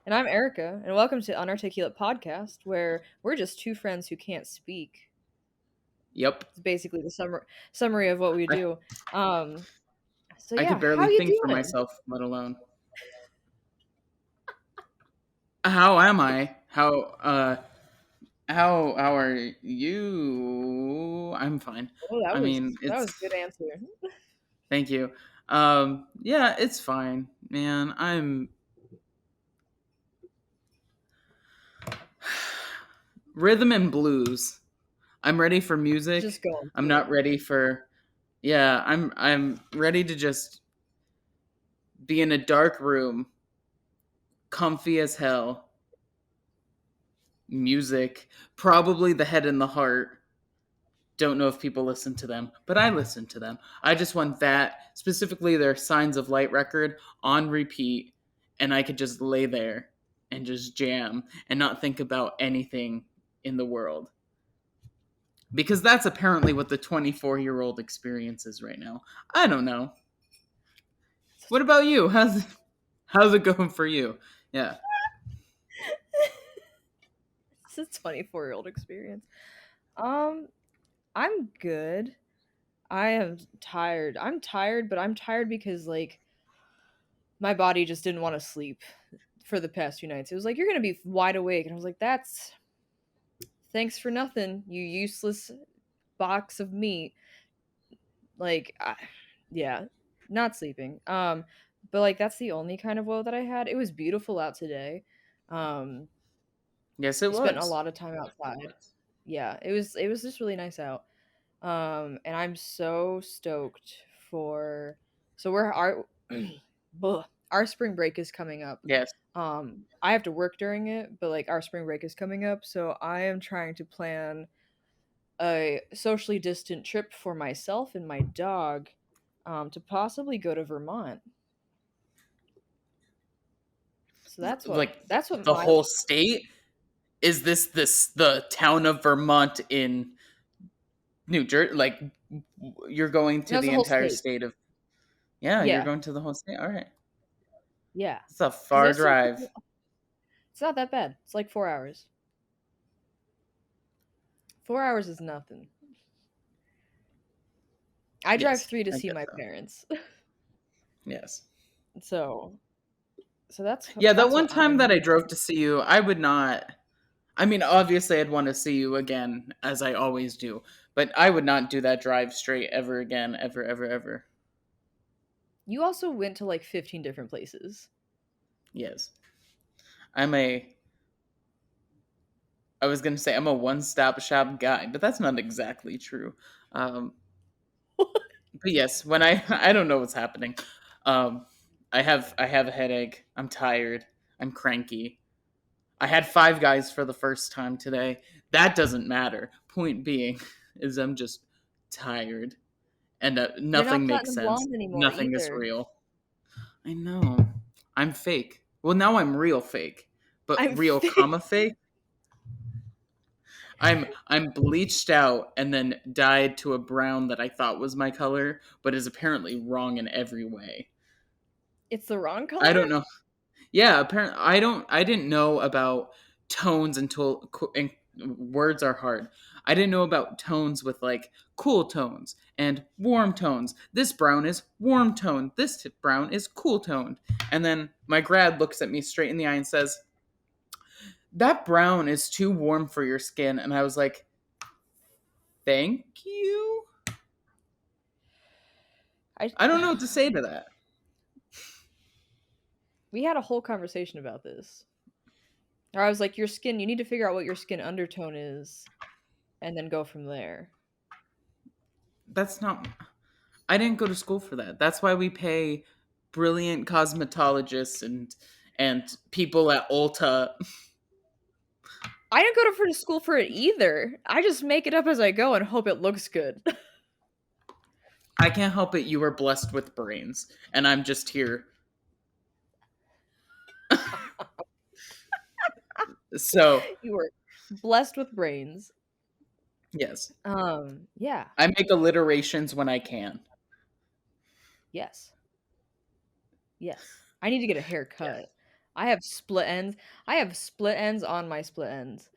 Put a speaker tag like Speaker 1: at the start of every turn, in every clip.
Speaker 1: And I'm Erica, and welcome to Unarticulate Podcast, where we're just two friends who can't speak.
Speaker 2: Yep.
Speaker 1: It's basically the summary of what we
Speaker 2: I,
Speaker 1: do. Um, so
Speaker 2: I
Speaker 1: yeah,
Speaker 2: could
Speaker 1: how
Speaker 2: barely
Speaker 1: you
Speaker 2: think for
Speaker 1: doing?
Speaker 2: myself, let alone. How am I? How are you? I'm fine.
Speaker 1: Oh, that
Speaker 2: I
Speaker 1: was
Speaker 2: mean,
Speaker 1: that
Speaker 2: it's
Speaker 1: was a good answer.
Speaker 2: thank you. Yeah, it's fine, man. I'm rhythm and blues. I'm ready for
Speaker 1: Just
Speaker 2: music.
Speaker 1: going
Speaker 2: I'm
Speaker 1: through
Speaker 2: not
Speaker 1: it.
Speaker 2: ready for yeah, I'm ready to just be in a dark room, comfy as hell, music, probably the head and the heart. Don't know if people listen to them, but I listen to them. I just want that, specifically their Signs of Light record, on repeat, and I could just lay there and just jam and not think about anything in the world. Because that's apparently what the 24-year-old experience is right now. I don't know. What about you? How's it going for you? Yeah.
Speaker 1: It's a 24-year-old experience. Um, I'm good. I am tired. I'm tired, but I'm tired because my body just didn't want to sleep for the past few nights. It was like you're gonna be wide awake, and I was like, that's thanks for nothing, you useless box of meat. Yeah, not sleeping. But that's the only kind of woe that I had. It was beautiful out today. Um,
Speaker 2: Yes, it
Speaker 1: I spent a
Speaker 2: was.
Speaker 1: lot of time outside. Yeah, it was just really nice out. And I'm so stoked for so we're our our spring break is coming up.
Speaker 2: Yes.
Speaker 1: I have to work during it, but our spring break is coming up, so I am trying to plan a socially distant trip for myself and my dog, to possibly go to Vermont. So
Speaker 2: Like
Speaker 1: that's what
Speaker 2: the
Speaker 1: my
Speaker 2: whole state? Is this the town of Vermont in New Jersey? Like you're going to
Speaker 1: no, it's
Speaker 2: the
Speaker 1: the whole
Speaker 2: entire
Speaker 1: state.
Speaker 2: state of yeah, you're
Speaker 1: Yeah,
Speaker 2: going to the whole state. All right,
Speaker 1: yeah.
Speaker 2: it's a
Speaker 1: Because
Speaker 2: far
Speaker 1: there's some
Speaker 2: drive.
Speaker 1: people. It's not that bad. It's like 4 hours. 4 hours is nothing. I drive
Speaker 2: Yes,
Speaker 1: 3 to
Speaker 2: I
Speaker 1: see
Speaker 2: guess
Speaker 1: my
Speaker 2: so.
Speaker 1: parents.
Speaker 2: Yes,
Speaker 1: so so
Speaker 2: yeah. That
Speaker 1: that's
Speaker 2: one
Speaker 1: what
Speaker 2: time that
Speaker 1: I'm.
Speaker 2: I drove to see you, I would not. I mean, obviously, I'd want to see you again, as I always do, but I would not do that drive straight ever again, ever, ever, ever.
Speaker 1: You also went to 15 different places.
Speaker 2: Yes, I'm a. I was gonna say I'm a one-stop shop guy, but that's not exactly true. Um, but yes, when I don't know what's happening. Um, I have a headache. I'm tired. I'm cranky. I had Five Guys for the first time today. That doesn't matter. Point being is I'm just tired, and
Speaker 1: You're not
Speaker 2: nothing makes
Speaker 1: platinum
Speaker 2: sense.
Speaker 1: blonde anymore
Speaker 2: Nothing is
Speaker 1: either.
Speaker 2: real. I know. I'm fake. Well, now I'm real fake, but
Speaker 1: I'm
Speaker 2: real
Speaker 1: fit.
Speaker 2: comma fake. I'm bleached out and then dyed to a brown that I thought was my color, but is apparently wrong in every way.
Speaker 1: It's the wrong
Speaker 2: I
Speaker 1: color.
Speaker 2: don't know. Yeah, apparently I didn't know about tones until and words are hard. I didn't know about tones with like cool tones and warm tones. This brown is warm tone. This brown is cool toned. And then my grad looks at me straight in the eye and says, "That brown is too warm for your skin." And I was like, "Thank you."
Speaker 1: I
Speaker 2: I don't know what to say to that.
Speaker 1: We had a whole conversation about this. Or I was like, your skin, you need to figure out what your skin undertone is and then go from there.
Speaker 2: That's not. I didn't go to school for that. That's why we pay brilliant cosmetologists and people at Ulta.
Speaker 1: I didn't go to for school for it either. I just make it up as I go and hope it looks good.
Speaker 2: I can't help it. You were blessed with brains, and I'm just here. So
Speaker 1: You were blessed with brains.
Speaker 2: yes,
Speaker 1: Yeah.
Speaker 2: I make alliterations when I can.
Speaker 1: Yes. Yes. I need to get a
Speaker 2: Yes.
Speaker 1: haircut. I have split ends. I have split ends on my split ends.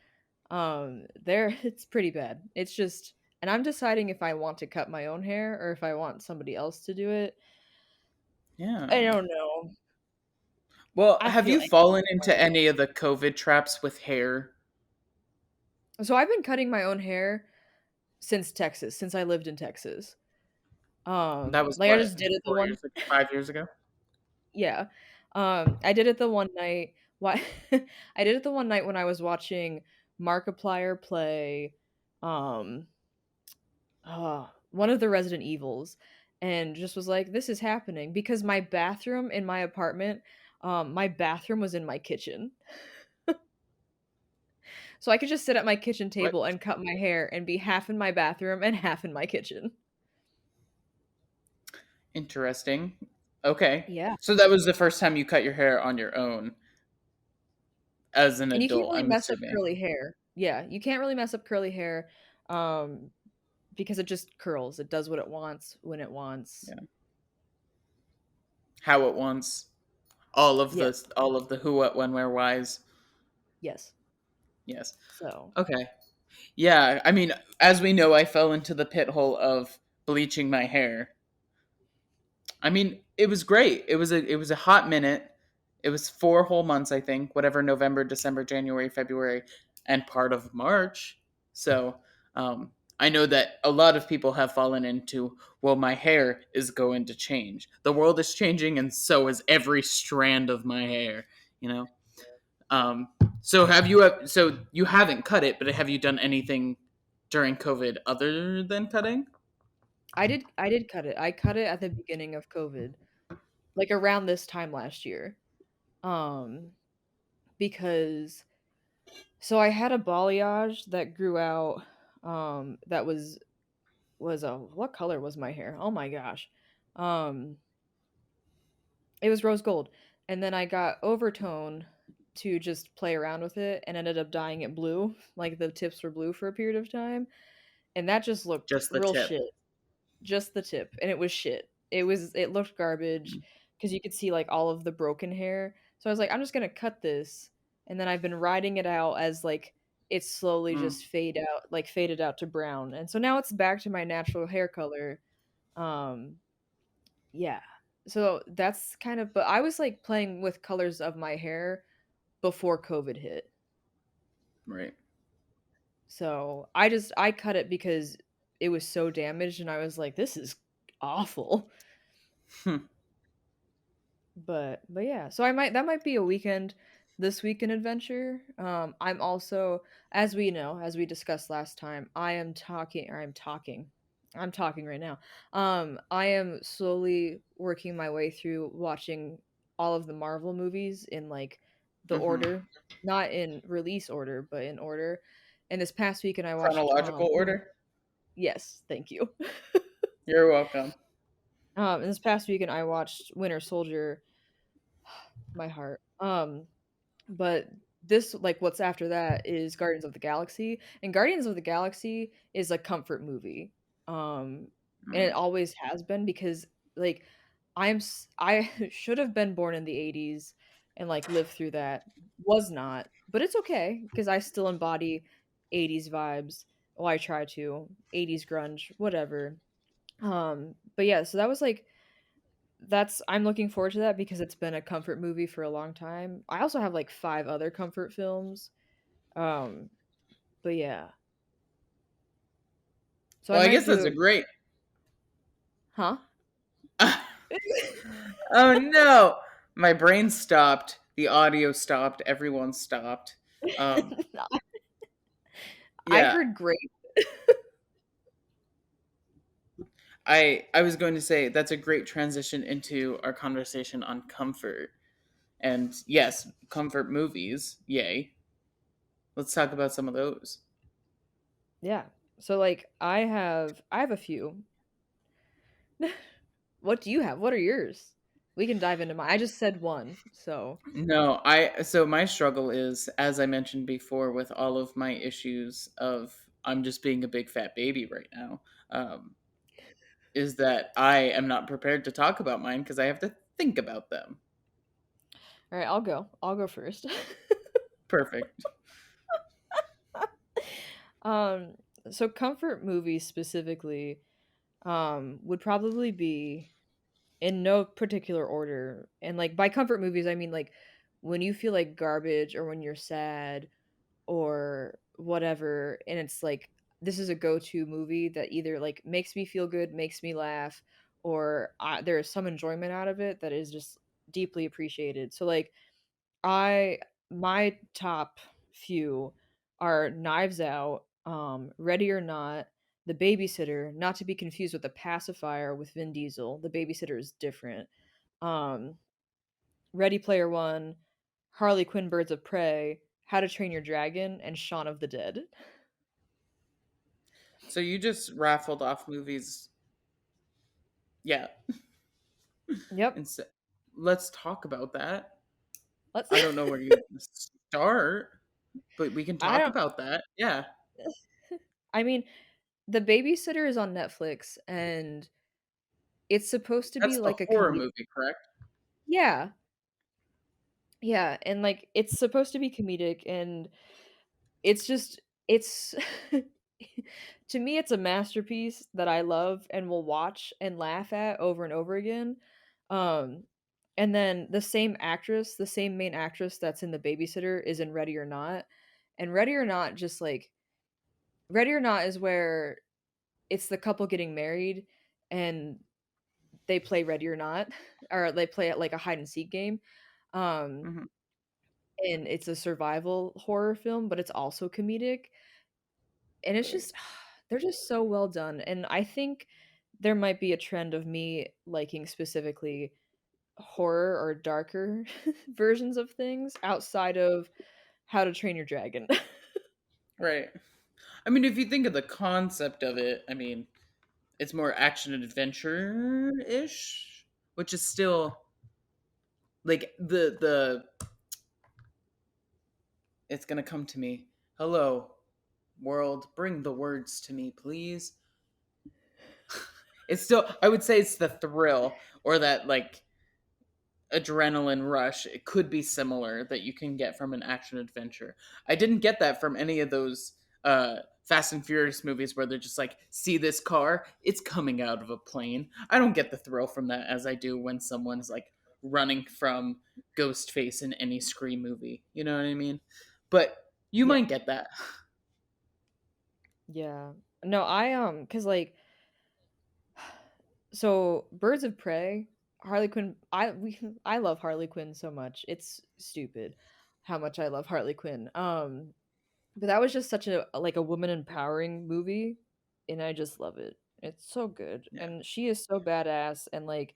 Speaker 1: There it's pretty bad. It's just and I'm deciding if I want to cut my own hair or if I want somebody else to do it. I
Speaker 2: Yeah.
Speaker 1: don't know.
Speaker 2: Well,
Speaker 1: I
Speaker 2: have
Speaker 1: feel
Speaker 2: you
Speaker 1: angry
Speaker 2: fallen
Speaker 1: either
Speaker 2: into
Speaker 1: way.
Speaker 2: any of the COVID traps with hair?
Speaker 1: So I've been cutting my own hair since Texas, since I lived in Texas.
Speaker 2: That was
Speaker 1: Like I
Speaker 2: what,
Speaker 1: just did it the
Speaker 2: 4 years
Speaker 1: one
Speaker 2: ago, 5 years ago?
Speaker 1: yeah. I did it the one night. Why I did it the one night when I was watching Markiplier play um one of the Resident Evils and just was like, this is happening because my bathroom in my apartment, my bathroom was in my kitchen. So I could just sit at my kitchen
Speaker 2: What?
Speaker 1: table and cut my hair and be half in my bathroom and half in my kitchen.
Speaker 2: Interesting. Okay.
Speaker 1: Yeah.
Speaker 2: So that was the first time you cut your hair on your own as an
Speaker 1: And you can't
Speaker 2: adult,
Speaker 1: really
Speaker 2: I'm
Speaker 1: mess up
Speaker 2: assuming.
Speaker 1: curly hair. Yeah, you can't really mess up curly hair um because it just curls. It does what it wants when it wants.
Speaker 2: Yeah. How it wants.
Speaker 1: Yes.
Speaker 2: All of the who, what, when, where, whys.
Speaker 1: Yes.
Speaker 2: Yes.
Speaker 1: So,
Speaker 2: Okay. Yeah, I mean, as we know, I fell into the pit hole of bleaching my hair. I mean, it was great. It was a hot minute. It was 4 whole months, I think, whatever November, December, January, February, and part of March. So I know that a lot of people have fallen into, well, my hair is going to change. The world is changing, and so is every strand of my hair. You know. Um, so so you haven't cut it, but have you done anything during COVID other than cutting?
Speaker 1: I did cut it. I cut it at the beginning of COVID, like around this time last year. Um because so I had a balayage that grew out that was a what color was my hair? Oh my gosh. Um it was rose gold. And then I got overtone to just play around with it and ended up dyeing it blue. Like the tips were blue for a period of time. And that just looked
Speaker 2: Just the
Speaker 1: real
Speaker 2: tip.
Speaker 1: shit. Just the tip, and it was shit. It looked garbage because you could see like all of the broken hair. So I was like, I'm just gonna cut this, and then I've been riding it out as like it slowly
Speaker 2: Mm,
Speaker 1: just faded out to brown, and so now it's back to my natural hair color. Um, yeah. So that's kind of, but I was like playing with colors of my hair before COVID hit.
Speaker 2: right.
Speaker 1: So I cut it because it was so damaged, and I was like, this is awful.
Speaker 2: Hmm.
Speaker 1: But yeah, so I might that might be a weekend this weekend adventure. I'm also, as we know, as we discussed last time, I'm talking right now. I am slowly working my way through watching all of the Marvel movies in like the
Speaker 2: Hmm.
Speaker 1: order, not in release order, but in order. And this past weekend I watched
Speaker 2: Chronological order.
Speaker 1: yes, thank you.
Speaker 2: You're welcome.
Speaker 1: And this past weekend I watched Winter Soldier, my heart. But this like what's after that is Guardians of the Galaxy, and Guardians of the Galaxy is a comfort movie. Um and it
Speaker 2: Mm.
Speaker 1: always has been because like I should have been born in the 80s and like lived through that. Was not, but it's okay because I still embody 80s vibes. Well, I try to. 80s grunge, whatever. But yeah, so that was like that's I'm looking forward to that because it's been a comfort movie for a long time. I also have like 5 other comfort films. Um, but yeah. So I
Speaker 2: Well, I
Speaker 1: might
Speaker 2: guess that's
Speaker 1: do
Speaker 2: a
Speaker 1: a
Speaker 2: great.
Speaker 1: huh?
Speaker 2: Oh no! My brain stopped. The audio stopped. Everyone stopped. Um,
Speaker 1: I
Speaker 2: yeah,
Speaker 1: heard great.
Speaker 2: I was going to say that's a great transition into our conversation on comfort. And yes, comfort movies. Yay. Let's talk about some of those.
Speaker 1: Yeah. So like I have a few. What do you have? What are yours? We can dive into mine. I just said one. So,
Speaker 2: No, I so my struggle is, as I mentioned before, with all of my issues of I'm just being a big fat baby right now. Um, is that I am not prepared to talk about mine because I have to think about them.
Speaker 1: All right, I'll go. I'll go first.
Speaker 2: Perfect.
Speaker 1: um, so comfort movies specifically, would probably be in no particular order. And like by comfort movies, I mean like when you feel like garbage or when you're sad or whatever, and it's like this is a go-to movie that either like makes me feel good, makes me laugh, or there is some enjoyment out of it that is just deeply appreciated. So like I my top few are Knives Out, Ready or Not, The Babysitter, not to be confused with The Pacifier with Vin Diesel. The Babysitter is different. Um, Ready Player One, Harley Quinn Birds of Prey, How to Train Your Dragon, and Shaun of the Dead.
Speaker 2: So you just raffled off movies. Yeah.
Speaker 1: Yep.
Speaker 2: And so, let's talk about that.
Speaker 1: Let's
Speaker 2: I don't know where you start, but we can
Speaker 1: I
Speaker 2: talk
Speaker 1: don't
Speaker 2: about that. Yeah.
Speaker 1: I mean, The Babysitter is on Netflix and it's supposed to be
Speaker 2: That's the
Speaker 1: like a
Speaker 2: horror
Speaker 1: comedic.
Speaker 2: movie, correct?
Speaker 1: Yeah. Yeah, and like it's supposed to be comedic and it's just it's to me it's a masterpiece that I love and will watch and laugh at over and over again. Um and then the same actress, the same main actress that's in The Babysitter is in Ready or Not. And Ready or Not just like Ready or Not is where it's the couple getting married and they play Ready or Not or they play it like a hide and seek game. Um
Speaker 2: Hmm.
Speaker 1: and it's a survival horror film, but it's also comedic. And it's
Speaker 2: Right.
Speaker 1: just they're just so well done, and I think there might be a trend of me liking specifically horror or darker versions of things outside of How to Train Your Dragon.
Speaker 2: Right. I mean, if you think of the concept of it, I mean, it's more action and adventure ish, which is still like the. It's gonna come to me. Hello, world, bring the words to me, please. It's still. I would say it's the thrill or that like adrenaline rush. It could be similar that you can get from an action adventure. I didn't get that from any of those Fast and Furious movies where they're just like, see this car, it's coming out of a plane. I don't get the thrill from that as I do when someone's like running from Ghostface in any Scream movie. You know what I mean? But you
Speaker 1: Yeah.
Speaker 2: might get that.
Speaker 1: Yeah. No, cuz like so Birds of Prey, Harley Quinn, I love Harley Quinn so much. It's stupid how much I love Harley Quinn. But that was just such a like a woman empowering movie, and I just love it. It's so good,
Speaker 2: Yeah.
Speaker 1: and she is so badass. And like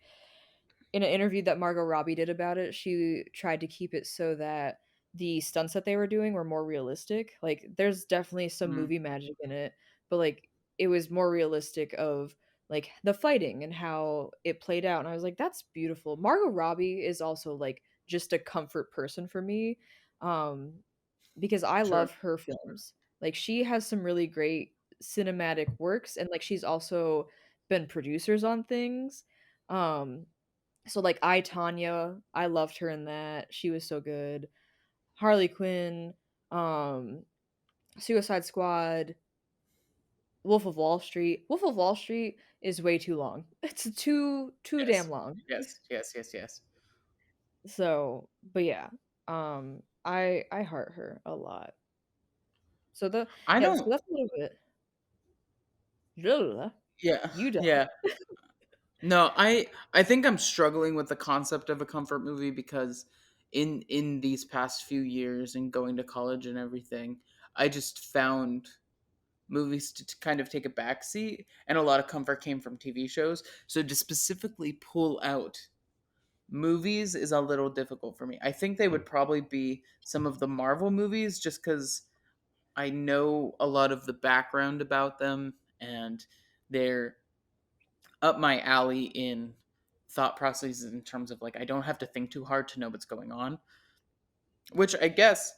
Speaker 1: in an interview that Margot Robbie did about it, she tried to keep it so that the stunts that they were doing were more realistic. Like there's definitely some
Speaker 2: Mm,
Speaker 1: movie magic in it, but like it was more realistic of like the fighting and how it played out. And I was like, that's beautiful. Margot Robbie is also like just a comfort person for me. Um because I
Speaker 2: sure.
Speaker 1: love her films. Like she has some really great cinematic works and like she's also been producers on things. Um so like I Tanya, I loved her in that. She was so good. Harley Quinn, um Suicide Squad, Wolf of Wall Street. Wolf of Wall Street is way too long. It's too damn
Speaker 2: Yes.
Speaker 1: long.
Speaker 2: Yes. Yes. Yes. Yes.
Speaker 1: So, but yeah. I heart her a lot. So the
Speaker 2: I
Speaker 1: yeah, so
Speaker 2: don't.
Speaker 1: that's a little bit. Ugh.
Speaker 2: Yeah.
Speaker 1: You done.
Speaker 2: Yeah. No, I think I'm struggling with the concept of a comfort movie because in these past few years and going to college and everything, I just found movies to kind of take a backseat, and a lot of comfort came from TV shows. So to specifically pull out movies is a little difficult for me. I think they would probably be some of the Marvel movies just because I know a lot of the background about them and they're up my alley in thought processes in terms of like I don't have to think too hard to know what's going on, which I guess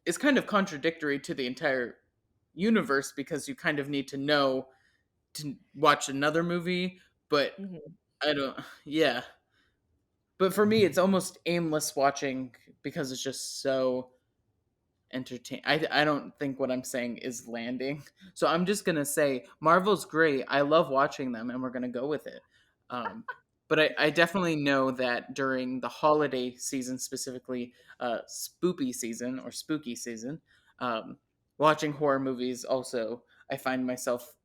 Speaker 2: is kind of contradictory to the entire universe because you kind of need to know to watch another movie, but
Speaker 1: Mhm.
Speaker 2: I don't yeah. But for me, it's almost aimless watching because it's just so entertain. I don't think what I'm saying is landing. So I'm just gonna say Marvel's great. I love watching them, and we're gonna go with it. Um, but I definitely know that during the holiday season, specifically spoopy season or spooky season, um, watching horror movies also, I find myself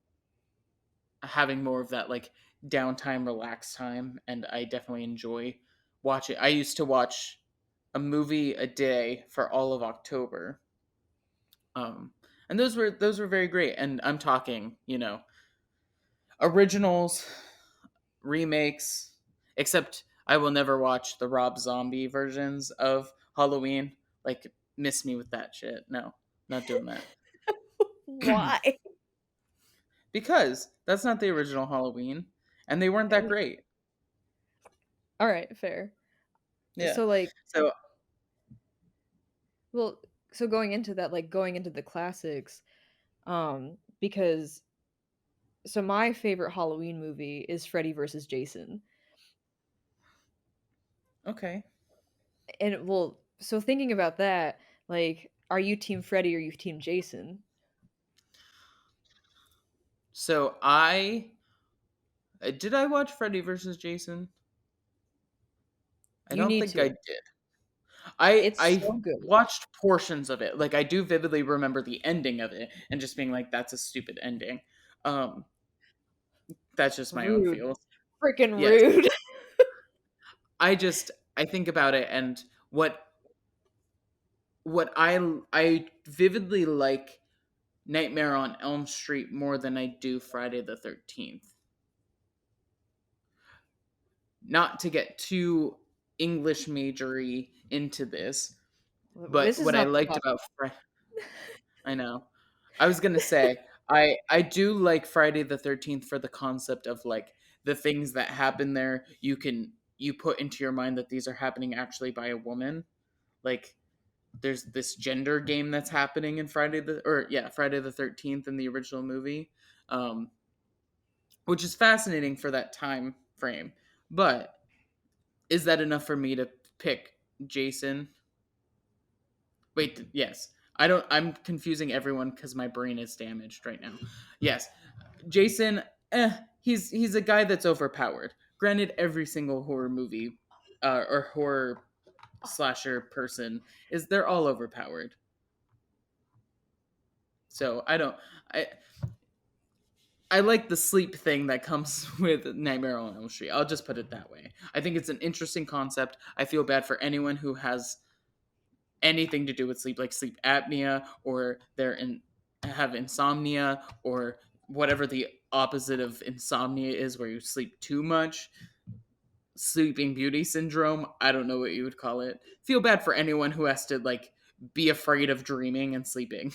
Speaker 2: having more of that like downtime, relaxed time, and I definitely enjoy watching. I used to watch a movie a day for all of October, um, and those were very great. And I'm talking, originals, remakes, except I will never watch the Rob Zombie versions of Halloween. Like, miss me with that shit. No, not doing that.
Speaker 1: Why?
Speaker 2: Because that's not the original Halloween, and they weren't that great.
Speaker 1: All right, fair.
Speaker 2: Yeah.
Speaker 1: So like,
Speaker 2: So
Speaker 1: well, so going into that, like going into the classics, because so my favorite Halloween movie is Freddy versus Jason.
Speaker 2: okay.
Speaker 1: And well, so thinking about that, like, are you team Freddy or you team Jason?
Speaker 2: So I did I watch Freddy versus Jason? I
Speaker 1: You
Speaker 2: don't
Speaker 1: need
Speaker 2: think I
Speaker 1: to.
Speaker 2: did. I
Speaker 1: It's
Speaker 2: I
Speaker 1: so good.
Speaker 2: watched portions of it. Like I do vividly remember the ending of it and just being like, "That's a stupid ending." Um, that's just my own
Speaker 1: Rude.
Speaker 2: feels.
Speaker 1: Freaking
Speaker 2: Yes,
Speaker 1: rude.
Speaker 2: I think about it and what I vividly like Nightmare on Elm Street more than I do Friday the 13th. Not to get too English majory into this, but
Speaker 1: This is
Speaker 2: what I
Speaker 1: not the
Speaker 2: liked
Speaker 1: topic.
Speaker 2: about I know. I was gonna say I do like Friday the 13th for the concept of like the things that happen there. You put into your mind that these are happening actually by a woman. Like there's this gender game that's happening in Friday the 13th in the original movie, um, which is fascinating for that time frame. But is that enough for me to pick Jason? Wait, yes. I'm confusing everyone because my brain is damaged right now. Yes, Jason. He's a guy that's overpowered. Granted, every single horror movie, or horror slasher person they're all overpowered. So I don't. I I like the sleep thing that comes with Nightmare on Elm Street. I'll just put it that way. I think it's an interesting concept. I feel bad for anyone who has anything to do with sleep, like sleep apnea, or have insomnia, or whatever the opposite of insomnia is, where you sleep too much. Sleeping Beauty syndrome. I don't know what you would call it. Feel bad for anyone who has to like be afraid of dreaming and sleeping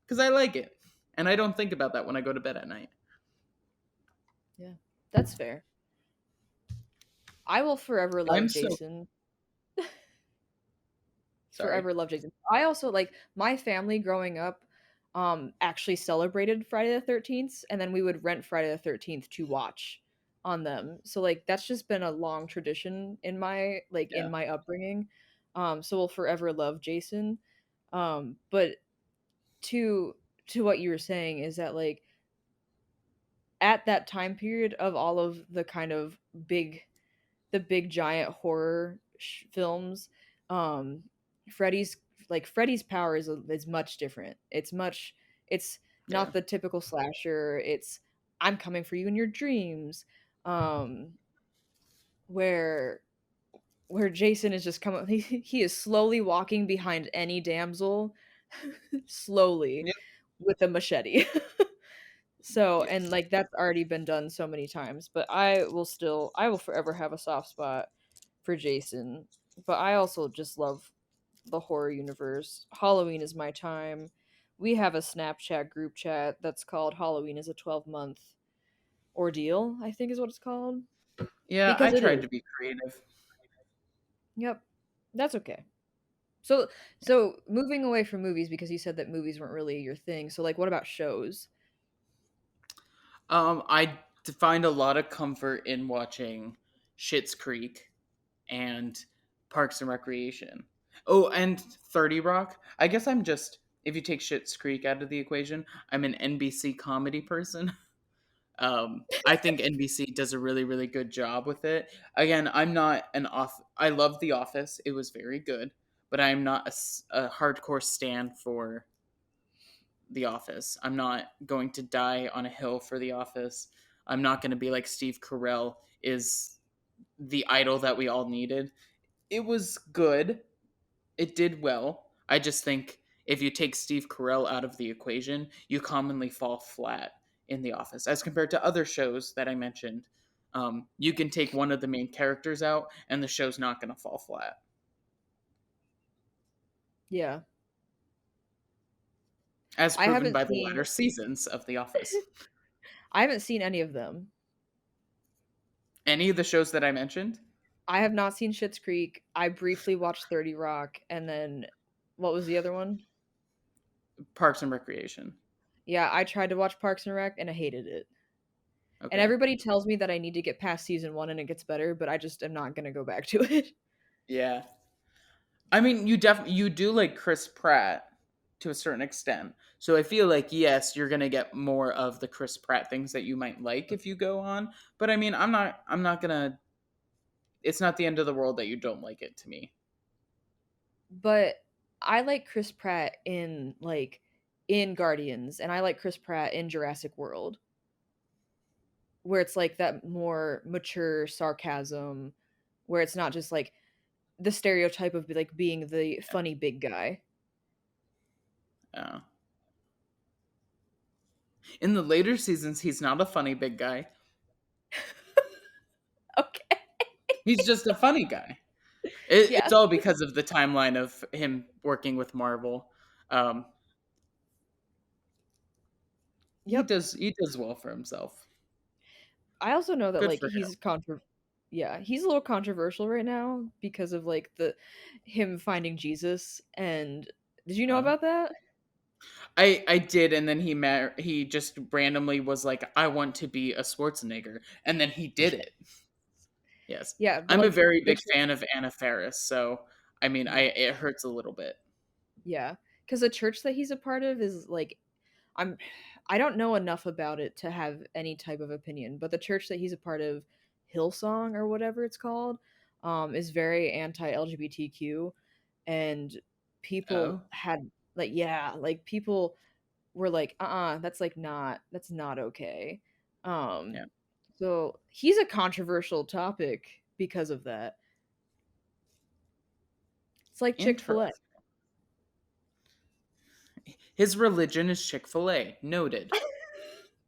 Speaker 2: because I like it, and I don't think about that when I go to bed at night.
Speaker 1: Yeah, that's fair. I will forever
Speaker 2: I'm
Speaker 1: love
Speaker 2: so
Speaker 1: Jason.
Speaker 2: sorry.
Speaker 1: Forever love Jason. I also like my family growing up actually celebrated Friday the 13th and then we would rent Friday the 13th to watch on them. So like that's just been a long tradition in
Speaker 2: Yeah,
Speaker 1: my upbringing. So we'll forever love Jason. But to to what you were saying is that like at that time period of all of the kind of big the big giant horror films, um freddy's Freddy's power is much different. It's
Speaker 2: yeah,
Speaker 1: not the typical slasher. It's I'm coming for you in your dreams, um where Jason is just coming he is slowly walking behind any damsel slowly
Speaker 2: yep,
Speaker 1: with a machete. So,
Speaker 2: yeah,
Speaker 1: and like that's already been done so many times, but I will forever have a soft spot for Jason. But I also just love the horror universe. Halloween is my time. We have a Snapchat group chat that's called Halloween is a 12-month ordeal, I think is what it's called.
Speaker 2: yeah. I
Speaker 1: Because it
Speaker 2: tried
Speaker 1: is.
Speaker 2: to be creative.
Speaker 1: Yep. That's okay. So moving away from movies because you said that movies weren't really your thing. So like what about shows?
Speaker 2: I find a lot of comfort in watching Schitt's Creek. and Parks and Recreation. Oh, and 30 Rock. I guess I'm just, if you take Schitt's Creek out of the equation, I'm an NBC comedy person. I think NBC does a really, really good job with it. Again, I'm not an off. I love The Office; it was very good, but I'm not a hardcore stan for The Office. I'm not going to die on a hill for The Office. I'm not going to be like Steve Carell is the idol that we all needed. It was good. It did well. I just think if you take Steve Carell out of the equation, you commonly fall flat in The Office as compared to other shows that I mentioned. You can take one of the main characters out, and the show's not going to fall flat,
Speaker 1: Yeah.
Speaker 2: as
Speaker 1: I
Speaker 2: proven
Speaker 1: haven't
Speaker 2: by the latter
Speaker 1: seen
Speaker 2: seasons of The Office.
Speaker 1: I haven't seen any of them.
Speaker 2: Any of the shows that I mentioned,
Speaker 1: I have not seen Schitt's Creek. I briefly watched 30 Rock, and then what was the other one?
Speaker 2: Parks and Recreation.
Speaker 1: Yeah, I tried to watch Parks and Rec and I hated it. And
Speaker 2: Okay.
Speaker 1: everybody tells me that I need to get past season 1 and it gets better, but I just am not going to go back to it.
Speaker 2: Yeah. I mean, you do like Chris Pratt to a certain extent. So I feel like yes, you're gonna get more of the Chris Pratt things that you might like if you go on. But I mean, I'm not gonna. It's not the end of the world that you don't like it to me.
Speaker 1: But I like Chris Pratt in Guardians and I like Chris Pratt in Jurassic World where it's like that more mature sarcasm where it's not just like the stereotype of like being the funny big guy.
Speaker 2: Uh, in the later seasons, he's not a funny big guy.
Speaker 1: Okay.
Speaker 2: He's just a funny guy. It's
Speaker 1: Yeah.
Speaker 2: all because of the timeline of him working with Marvel. Um,
Speaker 1: Yep.
Speaker 2: he does well for himself.
Speaker 1: I also know that
Speaker 2: Good
Speaker 1: like
Speaker 2: for him.
Speaker 1: yeah, he's a little controversial right now because of like the him finding Jesus and did you know
Speaker 2: Uh,
Speaker 1: about that?
Speaker 2: I did, and then he just randomly was like, "I want to be a Schwarzenegger," and then he did it. Yes,
Speaker 1: Yeah, but
Speaker 2: I'm a
Speaker 1: like
Speaker 2: very
Speaker 1: the
Speaker 2: big
Speaker 1: church
Speaker 2: fan of Anna Faris, so I mean, I
Speaker 1: Mhm.
Speaker 2: it hurts a little bit.
Speaker 1: Yeah, cuz the church that he's a part of is like I'm I don't know enough about it to have any type of opinion, but the church that he's a part of, Hillsong or whatever it's called, is very anti-LGBTQ and
Speaker 2: Oh,
Speaker 1: people had like yeah, like people were like, that's not okay.
Speaker 2: yeah,
Speaker 1: So he's a controversial topic because of that. It's like Chick-fil-A.
Speaker 2: interesting. His religion is Chick-fil-A. Noted.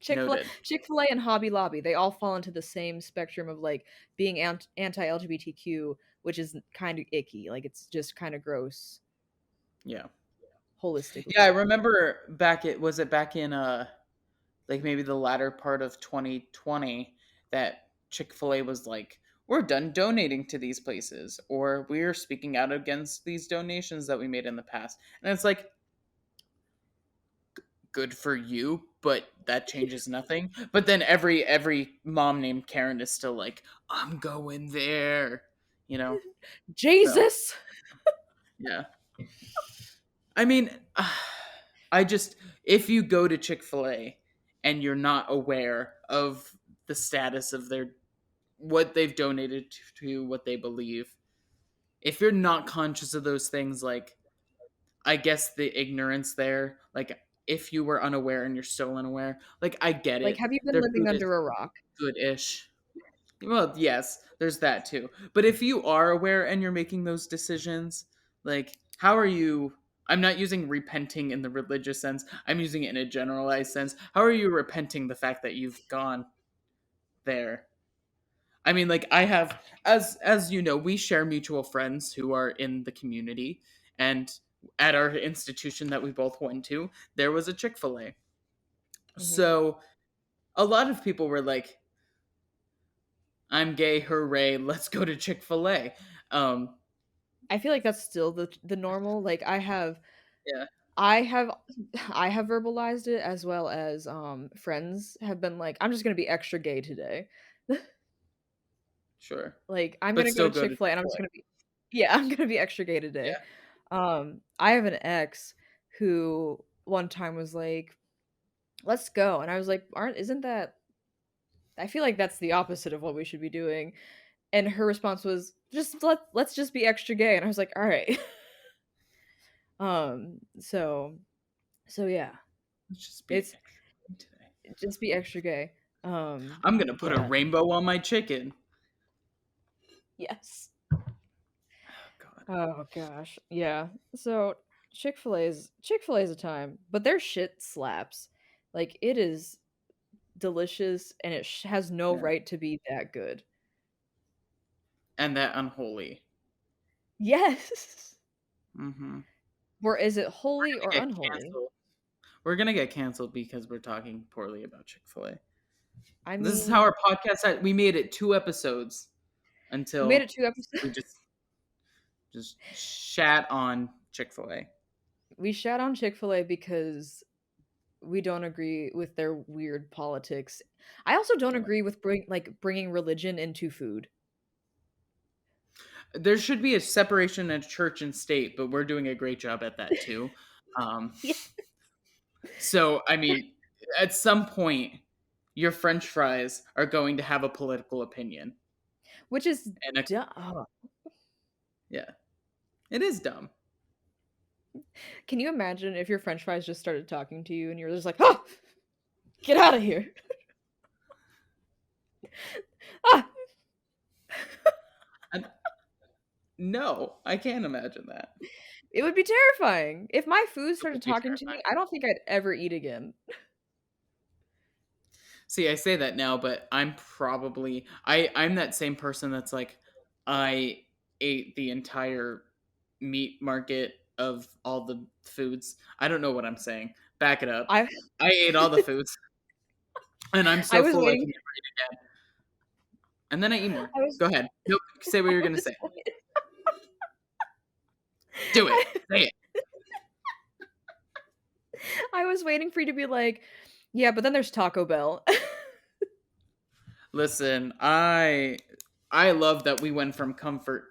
Speaker 1: Chick-fil-A,
Speaker 2: Noted.
Speaker 1: Chick-fil-A and Hobby Lobby, they all fall into the same spectrum of like being anti-LGBTQ, which is kind of icky. Like it's just kind of gross
Speaker 2: Yeah, yeah. I
Speaker 1: holistically.
Speaker 2: remember back. It was it back in like maybe the latter part of 2020 that Chick-fil-A was like, we're done donating to these places, or we're speaking out against these donations that we made in the past. And it's like, good for you, but that changes nothing. But then every mom named Karen is still like, I'm going there, you know? So
Speaker 1: Jesus.
Speaker 2: yeah. I mean, I just if you go to Chick-fil-A and you're not aware of the status of their what they've donated to what they believe. If you're not conscious of those things, like I guess the ignorance there, like if you were unaware and you're still unaware, like I get
Speaker 1: Like
Speaker 2: it.
Speaker 1: have you been
Speaker 2: Their
Speaker 1: living
Speaker 2: food is
Speaker 1: under a rock?
Speaker 2: good-ish. Well, yes, there's that too. But if you are aware and you're making those decisions, like how are you I'm not using repenting in the religious sense. I'm using it in a generalized sense. How are you repenting the fact that you've gone there? I mean, like I have, as you know, we share mutual friends who are in the community, and at our institution that we both went to, there was a Chick-fil-A.
Speaker 1: Mhm.
Speaker 2: So a lot of people were like, "I'm gay, hooray! Let's go to Chick-fil-A." Um,
Speaker 1: I feel like that's still the normal. Like
Speaker 2: yeah,
Speaker 1: I have I have verbalized it as well as friends have been like I'm just going to be extra gay today.
Speaker 2: Sure.
Speaker 1: Like, I'm
Speaker 2: But
Speaker 1: gonna go
Speaker 2: still
Speaker 1: to
Speaker 2: go to
Speaker 1: Chick-fil-A and I'm just
Speaker 2: Chick-fil-A.
Speaker 1: gonna be yeah, I'm gonna be extra gay today.
Speaker 2: Yeah.
Speaker 1: I have an ex who one time was like, "Let's go," and I was like, "Aren't isn't that I feel like that's the opposite of what we should be doing." And her response was, "Just let's just be extra gay." And I was like, "All right." So yeah,
Speaker 2: Let's just be
Speaker 1: it's
Speaker 2: extra today.
Speaker 1: just be extra gay.
Speaker 2: I'm gonna put a
Speaker 1: Yeah.
Speaker 2: rainbow on my chicken.
Speaker 1: Yes.
Speaker 2: Oh God.
Speaker 1: Oh gosh. Yeah. So Chick-fil-A is a time, but their shit slaps. Like it is delicious and it has no
Speaker 2: Yeah.
Speaker 1: right to be that good.
Speaker 2: And that unholy.
Speaker 1: Yes.
Speaker 2: Mm-hmm.
Speaker 1: Or is it holy or
Speaker 2: Get
Speaker 1: unholy?
Speaker 2: canceled. We're gonna get canceled because we're talking poorly about Chick-fil-A.
Speaker 1: I
Speaker 2: This is how
Speaker 1: mean,
Speaker 2: our podcast. We made it 2 episodes
Speaker 1: we made
Speaker 2: until
Speaker 1: it 2 episodes.
Speaker 2: we just shat on Chick-fil-A.
Speaker 1: We shat on Chick-fil-A because we don't agree with their weird politics. I also don't
Speaker 2: Yeah.
Speaker 1: agree with bringing religion into food.
Speaker 2: There should be a separation of church and state, but we're doing a great job at that too. Um,
Speaker 1: Yeah.
Speaker 2: so, I mean, at some point, your French fries are going to have a political opinion,
Speaker 1: Which is
Speaker 2: and
Speaker 1: dumb.
Speaker 2: yeah, it is dumb.
Speaker 1: Can you imagine if your french fries just started talking to you and you're just like, "Oh, get out of here." Ah!
Speaker 2: And no, I can't imagine that.
Speaker 1: It would be terrifying. If my food
Speaker 2: It
Speaker 1: started
Speaker 2: would be
Speaker 1: talking to me,
Speaker 2: terrifying.
Speaker 1: I don't think I'd ever eat again.
Speaker 2: See, I say that now, but I'm that same person that's like I ate the entire meat market of all the foods. I don't know what I'm saying. Back it up.
Speaker 1: I
Speaker 2: I ate all the foods and I'm
Speaker 1: I
Speaker 2: so
Speaker 1: was
Speaker 2: full I
Speaker 1: waiting
Speaker 2: can never eat again. And then I eat more.
Speaker 1: I was
Speaker 2: Go ahead. Nope. Say what
Speaker 1: I
Speaker 2: you're gonna
Speaker 1: was
Speaker 2: say.
Speaker 1: waiting
Speaker 2: Do it.
Speaker 1: I
Speaker 2: Say it.
Speaker 1: I was waiting for you to be like, "Yeah, but then there's Taco Bell."
Speaker 2: Listen, I love that we went from comfort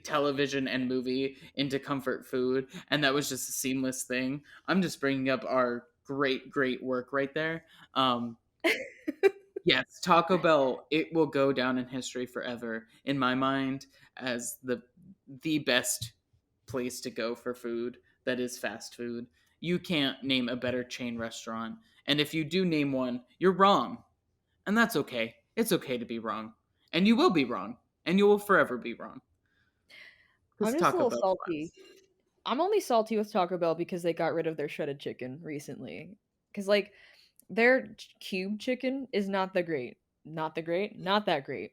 Speaker 2: television and movie into comfort food, and that was just a seamless thing. I'm just bringing up our great work right there. Um, yes, Taco Bell, it will go down in history forever in my mind as the best place to go for food that is fast food. You can't name a better chain restaurant, and if you do name one, you're wrong, and that's okay. It's okay to be wrong, and you will be wrong, and you will forever be wrong because
Speaker 1: I'm just a
Speaker 2: Taco
Speaker 1: little
Speaker 2: Bell
Speaker 1: salty.
Speaker 2: slaps.
Speaker 1: I'm only salty with Taco Bell because they got rid of their shredded chicken recently. Because, like, their cube chicken is not the great. Not the great, not that great.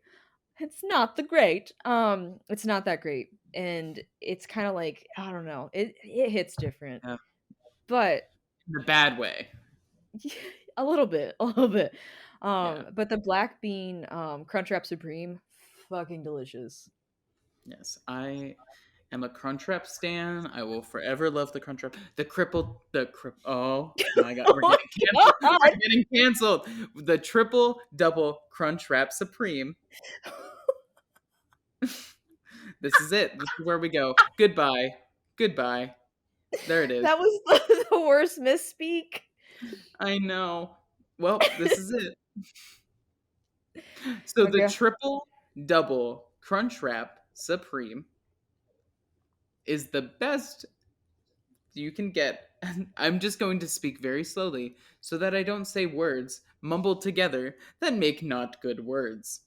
Speaker 1: It's not the great. It's not that great. And it's kind of like, I don't know. It hits different.
Speaker 2: Yeah,
Speaker 1: But
Speaker 2: in the bad way.
Speaker 1: a little bit, a little bit.
Speaker 2: Yeah.
Speaker 1: But the black bean Crunchwrap Supreme, fucking delicious.
Speaker 2: Yes, I am a Crunchwrap stan. I will forever love the Crunchwrap. Oh my God, we're
Speaker 1: Oh
Speaker 2: getting canceled.
Speaker 1: my
Speaker 2: We're getting canceled. The triple double Crunchwrap Supreme. This is it. This is where we go. Goodbye. Goodbye. There it is.
Speaker 1: That was the worst misspeak.
Speaker 2: I know. Well, this is it. So the
Speaker 1: Okay.
Speaker 2: triple double Crunchwrap Supreme is the best you can get. I'm just going to speak very slowly so that I don't say words mumbled together that make not good words.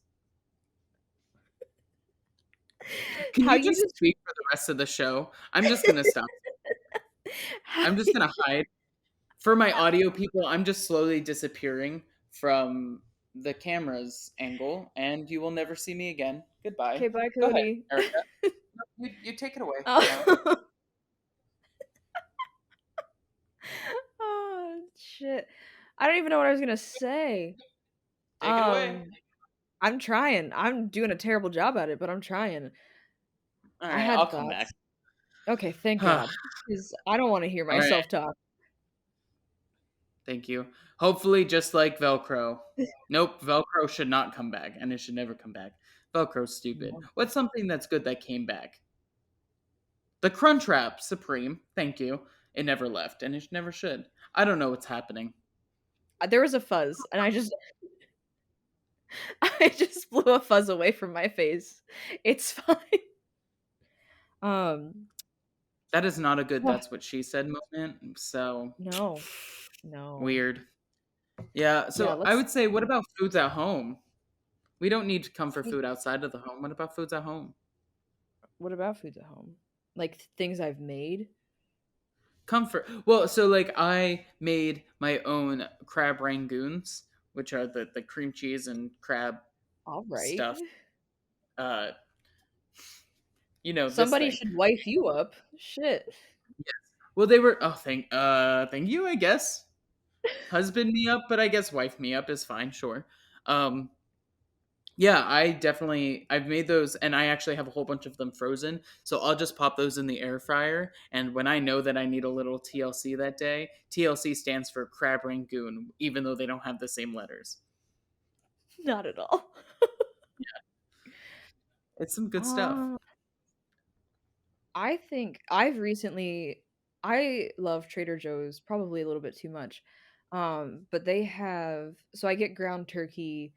Speaker 2: Can
Speaker 1: How
Speaker 2: you
Speaker 1: you
Speaker 2: just
Speaker 1: just
Speaker 2: speak for the rest of the show? I'm just going to stop.
Speaker 1: how
Speaker 2: I'm just going to hide. For my audio people, I'm just slowly disappearing from the camera's angle, and you will never see me again. Goodbye.
Speaker 1: Okay, bye,
Speaker 2: Go ahead,
Speaker 1: Cody.
Speaker 2: Erica. No, you take it away now.
Speaker 1: Oh. Oh, shit. I don't even know what I was gonna say.
Speaker 2: Take it away.
Speaker 1: I'm trying. I'm doing a terrible job at it, but I'm trying.
Speaker 2: All
Speaker 1: I
Speaker 2: right, I'll
Speaker 1: had
Speaker 2: come back.
Speaker 1: thoughts. Okay, thank
Speaker 2: All
Speaker 1: God, 'cause I don't wanna hear
Speaker 2: right.
Speaker 1: myself talk.
Speaker 2: Thank you. Hopefully, just like Velcro. Nope, Velcro should not come back, and it should never come back. Velcro's stupid.
Speaker 1: No.
Speaker 2: What's something that's good that came back? The Crunchwrap Supreme. Thank you. It never left, and it never should. I don't know what's happening.
Speaker 1: There was a fuzz, and I just I just blew a fuzz away from my face. It's fine. Um,
Speaker 2: That is not a good
Speaker 1: ugh,
Speaker 2: that's what she said moment. So
Speaker 1: no, no.
Speaker 2: weird. Yeah,
Speaker 1: Yeah,
Speaker 2: so I
Speaker 1: let's
Speaker 2: would say what about foods at home? We don't need comfort
Speaker 1: see.
Speaker 2: food outside of the home. What about foods at home?
Speaker 1: What about foods at home? Like things I've made?
Speaker 2: Comfort. Well, so like I made my own crab rangoons, which are the cream cheese and crab
Speaker 1: All right.
Speaker 2: stuff. Uh, this
Speaker 1: Somebody
Speaker 2: thing.
Speaker 1: should wife you up. Shit.
Speaker 2: Well, they were. Oh, thank you. I guess husband me up, but I guess wife me up is fine. Sure. Um, yeah, I've made those, and I actually have a whole bunch of them frozen. So I'll just pop those in the air fryer, and when I know that I need a little TLC that day, TLC stands for crab rangoon, even though they don't have the same letters.
Speaker 1: Not at all.
Speaker 2: It's some good stuff.
Speaker 1: Uh, I think I've recently I love Trader Joe's probably a little bit too much. But they have so I get ground turkey,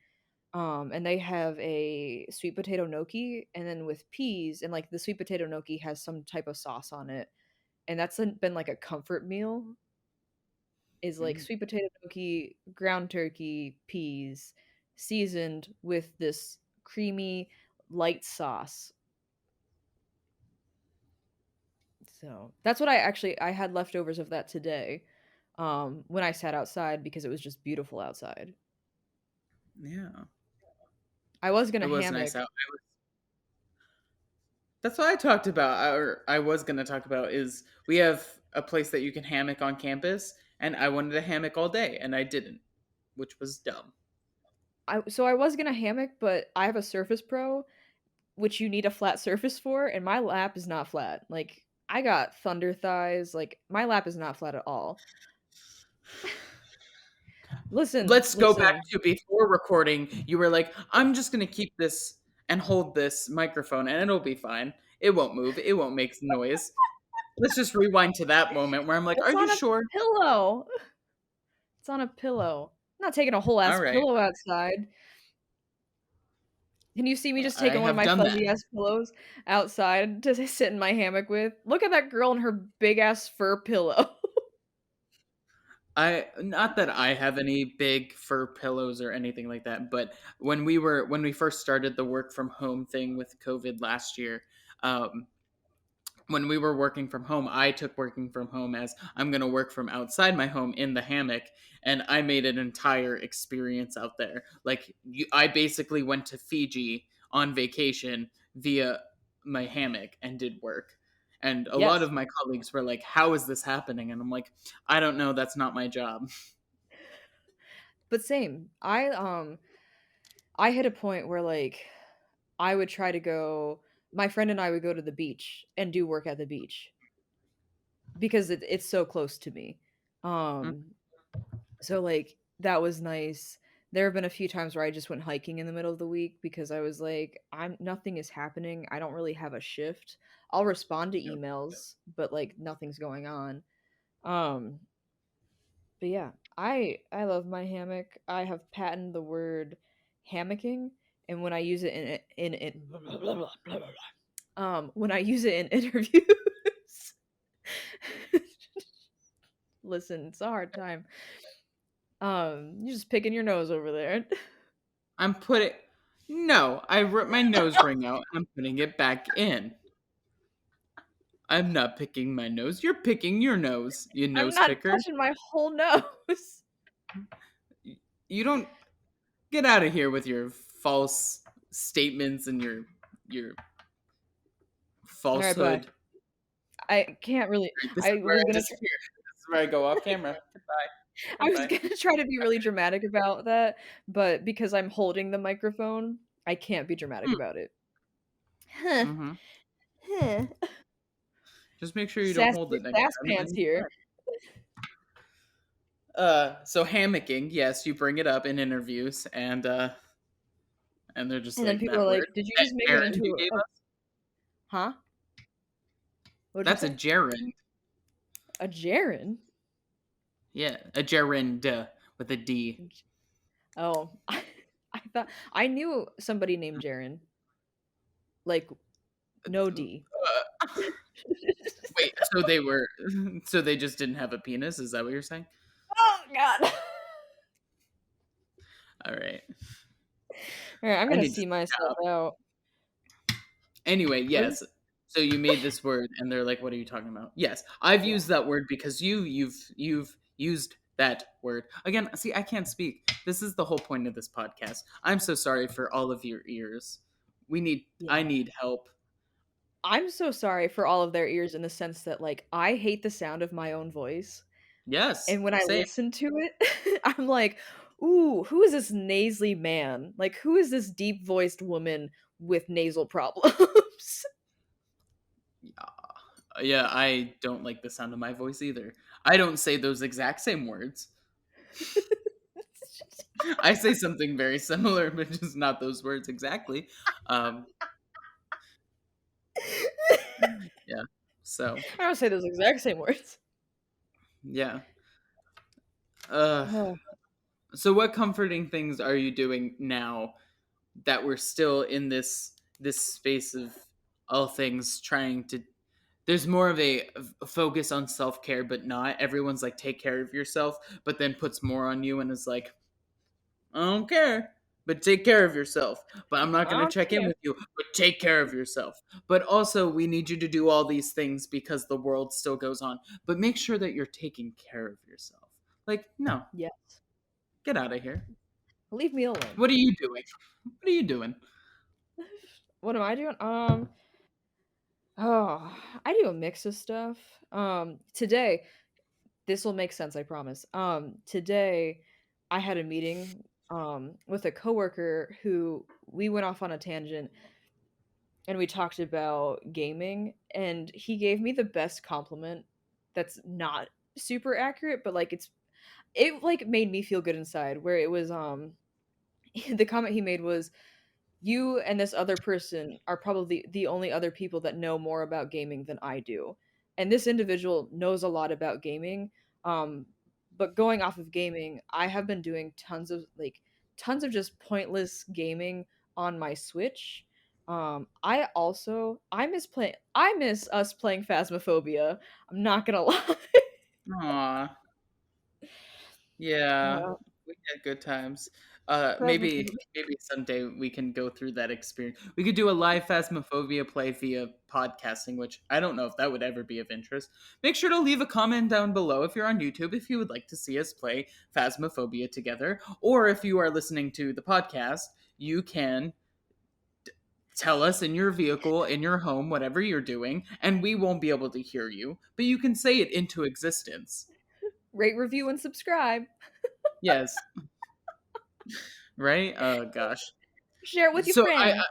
Speaker 1: and they have a sweet potato gnocchi and then with peas, and like the sweet potato gnocchi has some type of sauce on it. And been like a comfort meal is like
Speaker 2: Mhm.
Speaker 1: sweet potato gnocchi, ground turkey, peas, seasoned with this creamy light sauce. So that's what I had leftovers of that today, when I sat outside because it was just beautiful outside.
Speaker 2: Yeah,
Speaker 1: I was
Speaker 2: it
Speaker 1: gonna
Speaker 2: was nice
Speaker 1: hammock.
Speaker 2: out. That's what I talked about, or I was going to talk about, is we have a place that you can hammock on campus, and I wanted a hammock all day, and I didn't, which was dumb.
Speaker 1: I was gonna hammock, but I have a Surface Pro, which you need a flat surface for, and my lap is not flat. Like I got thunder thighs. Like my lap is not flat at all. Listen,
Speaker 2: Let's go back
Speaker 1: listen.
Speaker 2: to before recording. You were like, I'm just going to keep this and hold this microphone, and it'll be fine. It won't move, it won't make noise. Let's just rewind to that moment where I'm like,
Speaker 1: It's
Speaker 2: are you
Speaker 1: on a
Speaker 2: sure?
Speaker 1: pillow. It's on a pillow. I'm not taking a whole
Speaker 2: All
Speaker 1: ass
Speaker 2: right.
Speaker 1: pillow outside. Can you see me just
Speaker 2: I
Speaker 1: taking one of
Speaker 2: have
Speaker 1: my
Speaker 2: done that.
Speaker 1: fuzzy ass pillows outside to sit in my hammock with? Look at that girl and her big ass fur pillow.
Speaker 2: I not that I have any big fur pillows or anything like that, but when we first started the work from home thing with COVID last year, um, when we were working from home, I took working from home as I'm going to work from outside my home in the hammock, and I made an entire experience out there. I basically went to Fiji on vacation via my hammock and did work. And a lot
Speaker 1: Yes,
Speaker 2: of my colleagues were like, "How is this happening?" And I'm like, "I don't know. That's not my job."
Speaker 1: but same. I hit a point where like I would try to go my friend and I would go to the beach and do work at the beach because it's so close to me. Um so like that was nice. There have been a few times where I just went hiking in the middle of the week because I was like I'm nothing is happening. I don't really have a shift. I'll respond to
Speaker 2: Yep.
Speaker 1: emails, but like nothing's going on. Um but yeah, I love my hammock. I have patented the word hammocking, and when I use it in blah, blah, blah, blah, blah, blah, when I use it in interviews, listen, it's a hard time. You're just picking your nose over there.
Speaker 2: I'm putting. No, I ripped my nose ring out. I'm putting it back in. I'm not picking my nose. You're picking your nose, you
Speaker 1: I'm
Speaker 2: nose
Speaker 1: not
Speaker 2: picker.
Speaker 1: touching my whole nose.
Speaker 2: You don't get out of here with your false statements and your
Speaker 1: All right, bye.
Speaker 2: falsehood.
Speaker 1: I can't really.
Speaker 2: This is
Speaker 1: I
Speaker 2: where
Speaker 1: was
Speaker 2: I
Speaker 1: gonna.
Speaker 2: disappear. This is where I go off camera. Goodbye.
Speaker 1: I was
Speaker 2: Goodbye.
Speaker 1: gonna try to be really dramatic about that, but because I'm holding the microphone, I can't be dramatic about it. Huh.
Speaker 2: Mm-hmm.
Speaker 1: Huh.
Speaker 2: Just make sure you don't
Speaker 1: Sass
Speaker 2: hold it next
Speaker 1: sass
Speaker 2: time. And
Speaker 1: pants
Speaker 2: then
Speaker 1: here.
Speaker 2: so hammocking, yes, you bring it up in interviews, and And they're just
Speaker 1: And then
Speaker 2: like,
Speaker 1: people
Speaker 2: that
Speaker 1: are
Speaker 2: word?
Speaker 1: like, "Did you
Speaker 2: That
Speaker 1: just make it
Speaker 2: gerund you
Speaker 1: into
Speaker 2: gave
Speaker 1: a
Speaker 2: us?
Speaker 1: huh? What'd you
Speaker 2: That's a
Speaker 1: say?
Speaker 2: gerund.
Speaker 1: A gerund?
Speaker 2: Yeah, a gerund with a D.
Speaker 1: Oh, I thought I knew somebody named Jaren. Like no D.
Speaker 2: Wait, so they were, so they just didn't have a penis? Is that what you're saying?
Speaker 1: Oh God.
Speaker 2: All right.
Speaker 1: All right, I'm
Speaker 2: I
Speaker 1: gonna
Speaker 2: need to
Speaker 1: see myself
Speaker 2: stop.
Speaker 1: out.
Speaker 2: Anyway,
Speaker 1: What?
Speaker 2: yes. So you made this word, and they're like, "What are you talking about?" Yes, I've
Speaker 1: Yeah.
Speaker 2: used that word because you've used that word again. See, I can't speak. This is the whole point of this podcast. I'm so sorry for all of your ears. I
Speaker 1: Yeah.
Speaker 2: need help.
Speaker 1: I'm so sorry for all of their ears in the sense that like I hate the sound of my own voice.
Speaker 2: Yes,
Speaker 1: And when I
Speaker 2: same.
Speaker 1: listen to it, I'm like, "Ooh, who is this nasally man? Like who is this deep-voiced woman with nasal problems?"
Speaker 2: Yeah, I don't like the sound of my voice either. I don't say those exact same words. I say something very similar, but just not those words exactly. Um, yeah. So
Speaker 1: I don't say those exact same words.
Speaker 2: yeah. Uh,
Speaker 1: Oh,
Speaker 2: so what comforting things are you doing now that we're still in this space of all things trying to? There's more of a focus on self care, but not everyone's like take care of yourself, but then puts more on you and is like, I don't care, but take care of yourself. But I'm not
Speaker 1: I
Speaker 2: going to
Speaker 1: don't
Speaker 2: check in
Speaker 1: care.
Speaker 2: with you, but take care of yourself. But also, we need you to do all these things because the world still goes on. But make sure that you're taking care of yourself. Like, no,
Speaker 1: Yes.
Speaker 2: get out of here.
Speaker 1: Leave me alone.
Speaker 2: What are you doing? What are you doing?
Speaker 1: What am I doing? Oh, I do a mix of stuff. Today, this will make sense, I promise. Today I had a meeting with a coworker who we went off on a tangent and we talked about gaming and he gave me the best compliment that's not super accurate, but like it like made me feel good inside where it was the comment he made was you and this other person are probably the only other people that know more about gaming than I do. And this individual knows a lot about gaming. Um, but going off of gaming, I have been doing tons of just pointless gaming on my Switch. I miss us playing Phasmophobia. I'm not gonna lie.
Speaker 2: Aw, yeah,
Speaker 1: uh,
Speaker 2: we had good times. Maybe
Speaker 1: Phasmophobia.
Speaker 2: maybe someday we can go through that experience. We could do a live Phasmophobia play via podcasting, which I don't know if that would ever be of interest. Make sure to leave a comment down below if you're on YouTube if you would like to see us play Phasmophobia together, or if you are listening to the podcast, you can tell us in your vehicle, in your home, whatever you're doing, and we won't be able to hear you, but you can say it into existence.
Speaker 1: Rate, review, and subscribe.
Speaker 2: Yes, right? Oh gosh.
Speaker 1: Share it with your
Speaker 2: So
Speaker 1: friends.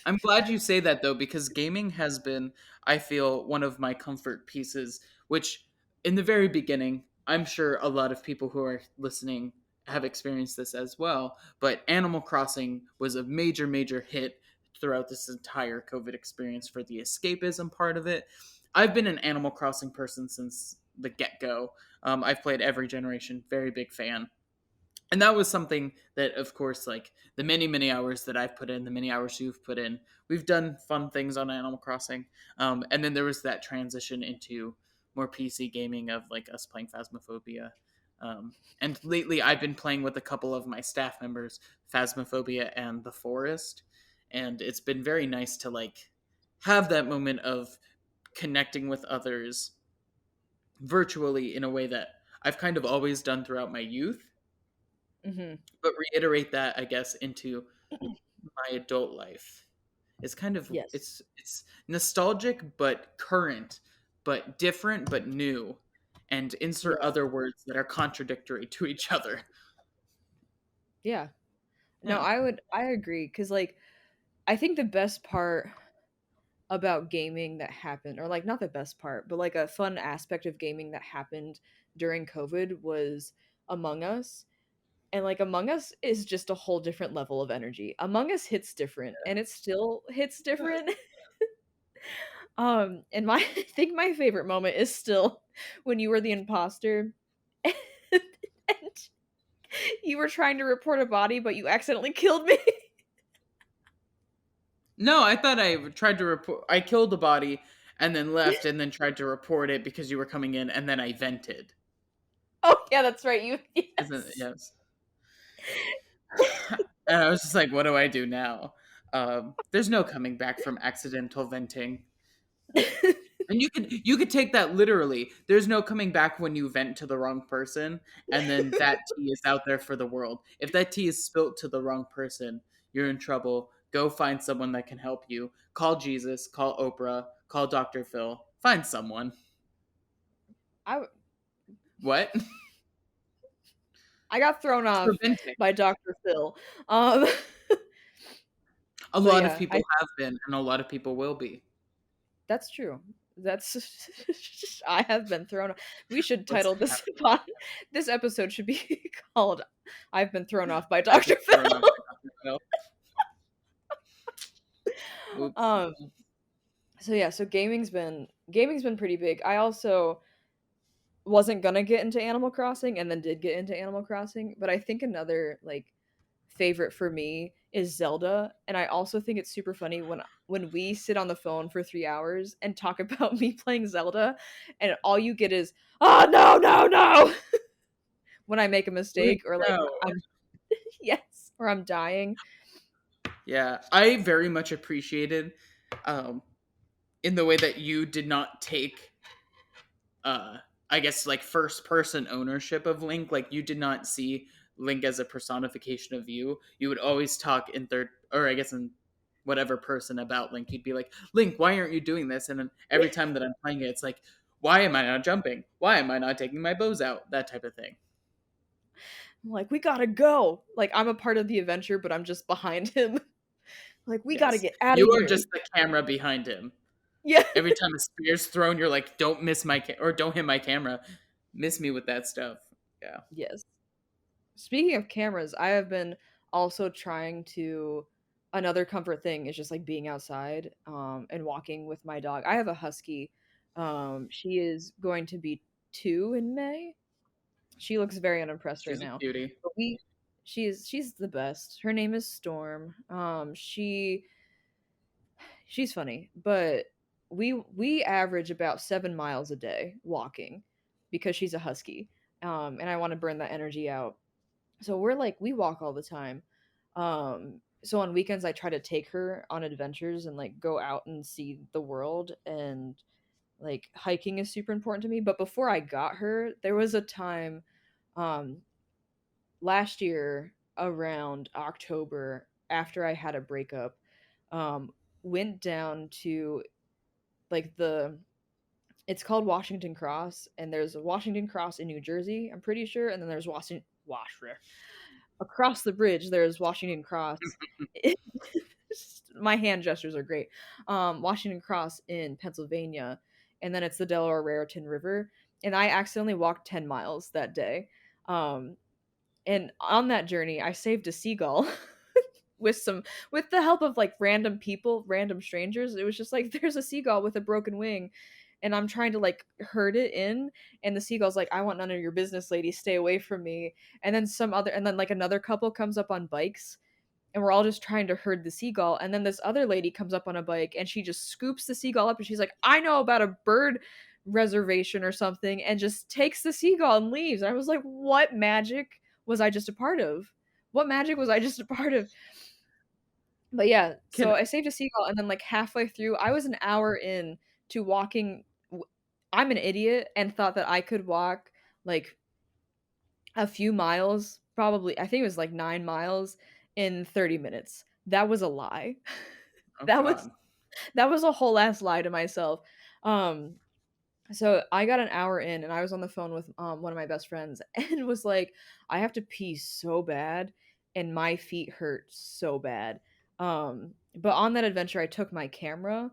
Speaker 2: I'm glad you say that though, because gaming has been, I feel, one of my comfort pieces, which in the very beginning, I'm sure a lot of people who are listening have experienced this as well. But Animal Crossing was a major, major hit throughout this entire COVID experience for the escapism part of it. I've been an Animal Crossing person since the get go. I've played every generation, very big fan, and that was something that, of course, like the many, many hours that I've put in, the many hours you've put in, we've done fun things on Animal Crossing. And then there was that transition into more PC gaming of like us playing Phasmophobia. And lately I've been playing with a couple of my staff members, Phasmophobia and The Forest. And it's been very nice to like have that moment of connecting with others virtually in a way that I've kind of always done throughout my youth,
Speaker 1: Hmm.
Speaker 2: but reiterate that, I guess, into my adult life. It's kind of
Speaker 1: Yes.
Speaker 2: it's nostalgic but current, but different but new, and insert
Speaker 1: Yeah.
Speaker 2: other words that are contradictory to each other.
Speaker 1: Yeah. No,
Speaker 2: Yeah.
Speaker 1: I agree cuz like I think the best part about gaming that happened or like not the best part, but like a fun aspect of gaming that happened during COVID was Among Us. And like Among Us is just a whole different level of energy. Among Us hits different and it still hits different. And my I think my favorite moment is still when you were the imposter and you were trying to report a body but you accidentally killed me.
Speaker 2: No, I thought I tried to report. I killed the body and then left and then tried to report it because you were coming in and then I vented.
Speaker 1: Oh yeah, that's right. You
Speaker 2: Isn't it?
Speaker 1: yes.
Speaker 2: Yes. And I was just like, what do I do now? There's no coming back from accidental venting. And you could take that literally. There's no coming back when you vent to the wrong person, and then that tea is out there for the world. If that tea is spilt to the wrong person, you're in trouble. Go find someone that can help you. Call Jesus, call Oprah, call Dr. Phil. Find someone.
Speaker 1: I
Speaker 2: What?
Speaker 1: I got thrown
Speaker 2: For
Speaker 1: off
Speaker 2: venting.
Speaker 1: by Dr. Phil. Um
Speaker 2: A
Speaker 1: but
Speaker 2: lot of
Speaker 1: yeah,
Speaker 2: people have been, and a lot of people will be.
Speaker 1: that's true. That's I have been thrown. We should
Speaker 2: What's
Speaker 1: title this
Speaker 2: happening?
Speaker 1: this episode should be called "I've been thrown off by
Speaker 2: I've been
Speaker 1: Dr. Phil."
Speaker 2: thrown off by Dr. Phil. Oops.
Speaker 1: um. So yeah, so gaming's been pretty big. I also wasn't gonna get into Animal Crossing and then did get into Animal Crossing, but I think another like favorite for me is Zelda, and I also think it's super funny when we sit on the phone for 3 hours and talk about me playing Zelda and all you get is, "Oh, no, no, no." When I make a
Speaker 2: Please
Speaker 1: mistake or like
Speaker 2: no.
Speaker 1: I'm yes, or I'm dying.
Speaker 2: Yeah, I very much appreciated um, in the way that you did not take uh I guess like first person ownership of Link. Like you did not see Link as a personification of you. You would always talk in third, or I guess in whatever person about Link. You'd be like, Link, why aren't you doing this? And then every time that I'm playing it, it's like, why am I not jumping? Why am I not taking my bows out? That type of thing.
Speaker 1: I'm like, "We gotta go." Like, I'm a part of the adventure, but I'm just behind him. Like, "We gotta
Speaker 2: Yes.
Speaker 1: get out of
Speaker 2: You are
Speaker 1: here."
Speaker 2: just the camera behind him.
Speaker 1: Yeah.
Speaker 2: Every time a spear's thrown, you're like, don't miss my or don't hit my camera. Miss me with that stuff. Yeah.
Speaker 1: Yes. Speaking of cameras, I have been also trying to another comfort thing is just like being outside and walking with my dog. I have a husky. She is going to be 2 in May. She looks very unimpressed right
Speaker 2: She's a
Speaker 1: now.
Speaker 2: cutie.
Speaker 1: But she's the best. Her name is Storm. She's funny, but we average about 7 miles a day walking because she's a husky. And I want to burn that energy out. So we're like we walk all the time. So on weekends I try to take her on adventures and like go out and see the world, and like hiking is super important to me. But before I got her, there was a time um last year around October after I had a breakup, um went down to like the it's called Washington Cross, and there's a Washington Cross in New Jersey, I'm pretty sure, and then there's Washington across the bridge there's Washington Cross. My hand gestures are great. Washington Cross in Pennsylvania, and then it's the Delaware Raritan River. And I accidentally walked 10 miles that day. Um, and on that journey, I saved a seagull with the help of like random people, random strangers. It was just like there's a seagull with a broken wing, and I'm trying to like herd it in, and the seagull's like, "I want none of your business, lady. Stay away from me." And then like another couple comes up on bikes, and we're all just trying to herd the seagull, and then this other lady comes up on a bike and she just scoops the seagull up and she's like, "I know about a bird reservation or something," and just takes the seagull and leaves. And I was like, what magic was I just a part of? What magic was I just a part of? But yeah, so
Speaker 2: Can
Speaker 1: I saved a seagull, and then like halfway through, I was an hour in to walking. I'm an idiot and thought that I could walk like a few miles, probably I think it was like 9 miles in 30 minutes. That was a lie.
Speaker 2: oh
Speaker 1: That was
Speaker 2: god.
Speaker 1: that was a whole ass lie to myself. Um so I got an hour in and I was on the phone with one of my best friends and was like, I have to pee so bad and my feet hurt so bad. But on that adventure I took my camera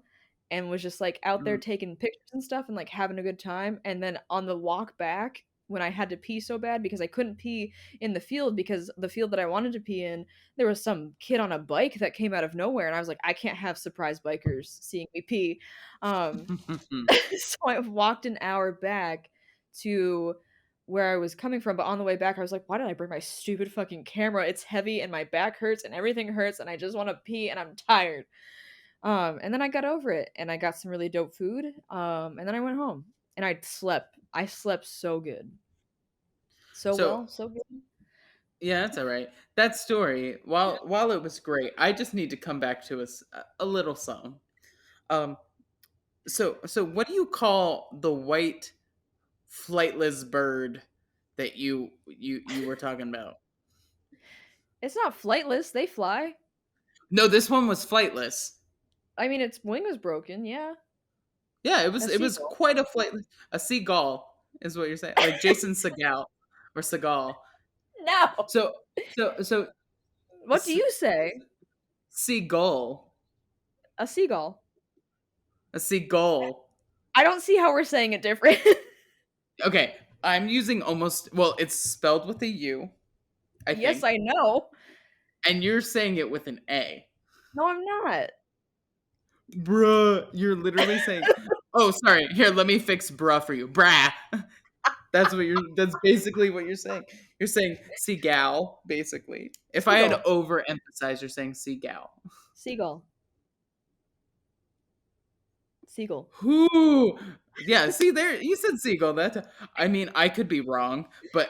Speaker 1: and was just like out there
Speaker 2: Mm.
Speaker 1: taking pictures and stuff and like having a good time. And then on the walk back, when I had to pee so bad because I couldn't pee in the field because the field that I wanted to pee in, there was some kid on a bike that came out of nowhere, and I was like, I can't have surprise bikers seeing me pee. Um, so I walked an hour back to where I was coming from, but on the way back, I was like, why did I bring my stupid fucking camera? It's heavy and my back hurts and everything hurts and I just want to pee and I'm tired. And then I got over it and I got some really dope food. And then I went home and I slept. I slept so good. So
Speaker 2: So
Speaker 1: well, so good.
Speaker 2: yeah, that's all right. That story, while it was great, I just need to come back to a little song. Um, so what do you call the white flightless bird that you were talking about?
Speaker 1: It's not flightless, they fly.
Speaker 2: No, this one was flightless.
Speaker 1: I mean, its wing was broken, yeah.
Speaker 2: Yeah,
Speaker 1: A
Speaker 2: it was
Speaker 1: seagull.
Speaker 2: quite a flightless. A seagull is what you're saying, like Jason Segal or Seagal.
Speaker 1: No.
Speaker 2: So so
Speaker 1: What do you say?
Speaker 2: seagull,
Speaker 1: A seagull.
Speaker 2: a seagull.
Speaker 1: I don't see how we're saying it different.
Speaker 2: Okay, I'm using almost, well, it's spelled with a U, I
Speaker 1: Yes,
Speaker 2: think,
Speaker 1: I know.
Speaker 2: and you're saying it with an A.
Speaker 1: No, I'm not.
Speaker 2: Bruh, you're literally saying, oh, sorry. Here, let me fix bruh for you. Brah. That's basically what you're saying. You're saying seagal, basically. If I had
Speaker 1: Seagull.
Speaker 2: overemphasized, you're saying seagal.
Speaker 1: Seagull. Seagull.
Speaker 2: Whoo! Yeah, see there, you said seagull. I mean, I could be wrong, but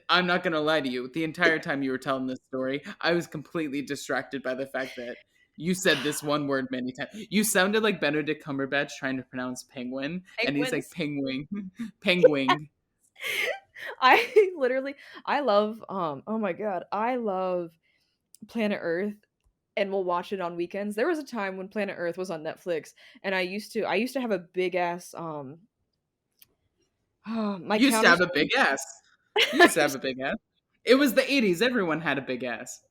Speaker 2: I'm not gonna lie to you. The entire time you were telling this story, I was completely distracted by the fact that you said this one word many times. You sounded like Benedict Cumberbatch trying to pronounce penguin, and he's like
Speaker 1: Penguins.
Speaker 2: penguin, penguin.
Speaker 1: I literally I love oh my god, I love Planet Earth and we'll watch it on weekends. There was a time when Planet Earth was on Netflix and I used to have a big ass my
Speaker 2: You used to
Speaker 1: counter
Speaker 2: have a
Speaker 1: space.
Speaker 2: big ass. You
Speaker 1: I
Speaker 2: used to have a big ass. It was the '80s. Everyone had a big ass.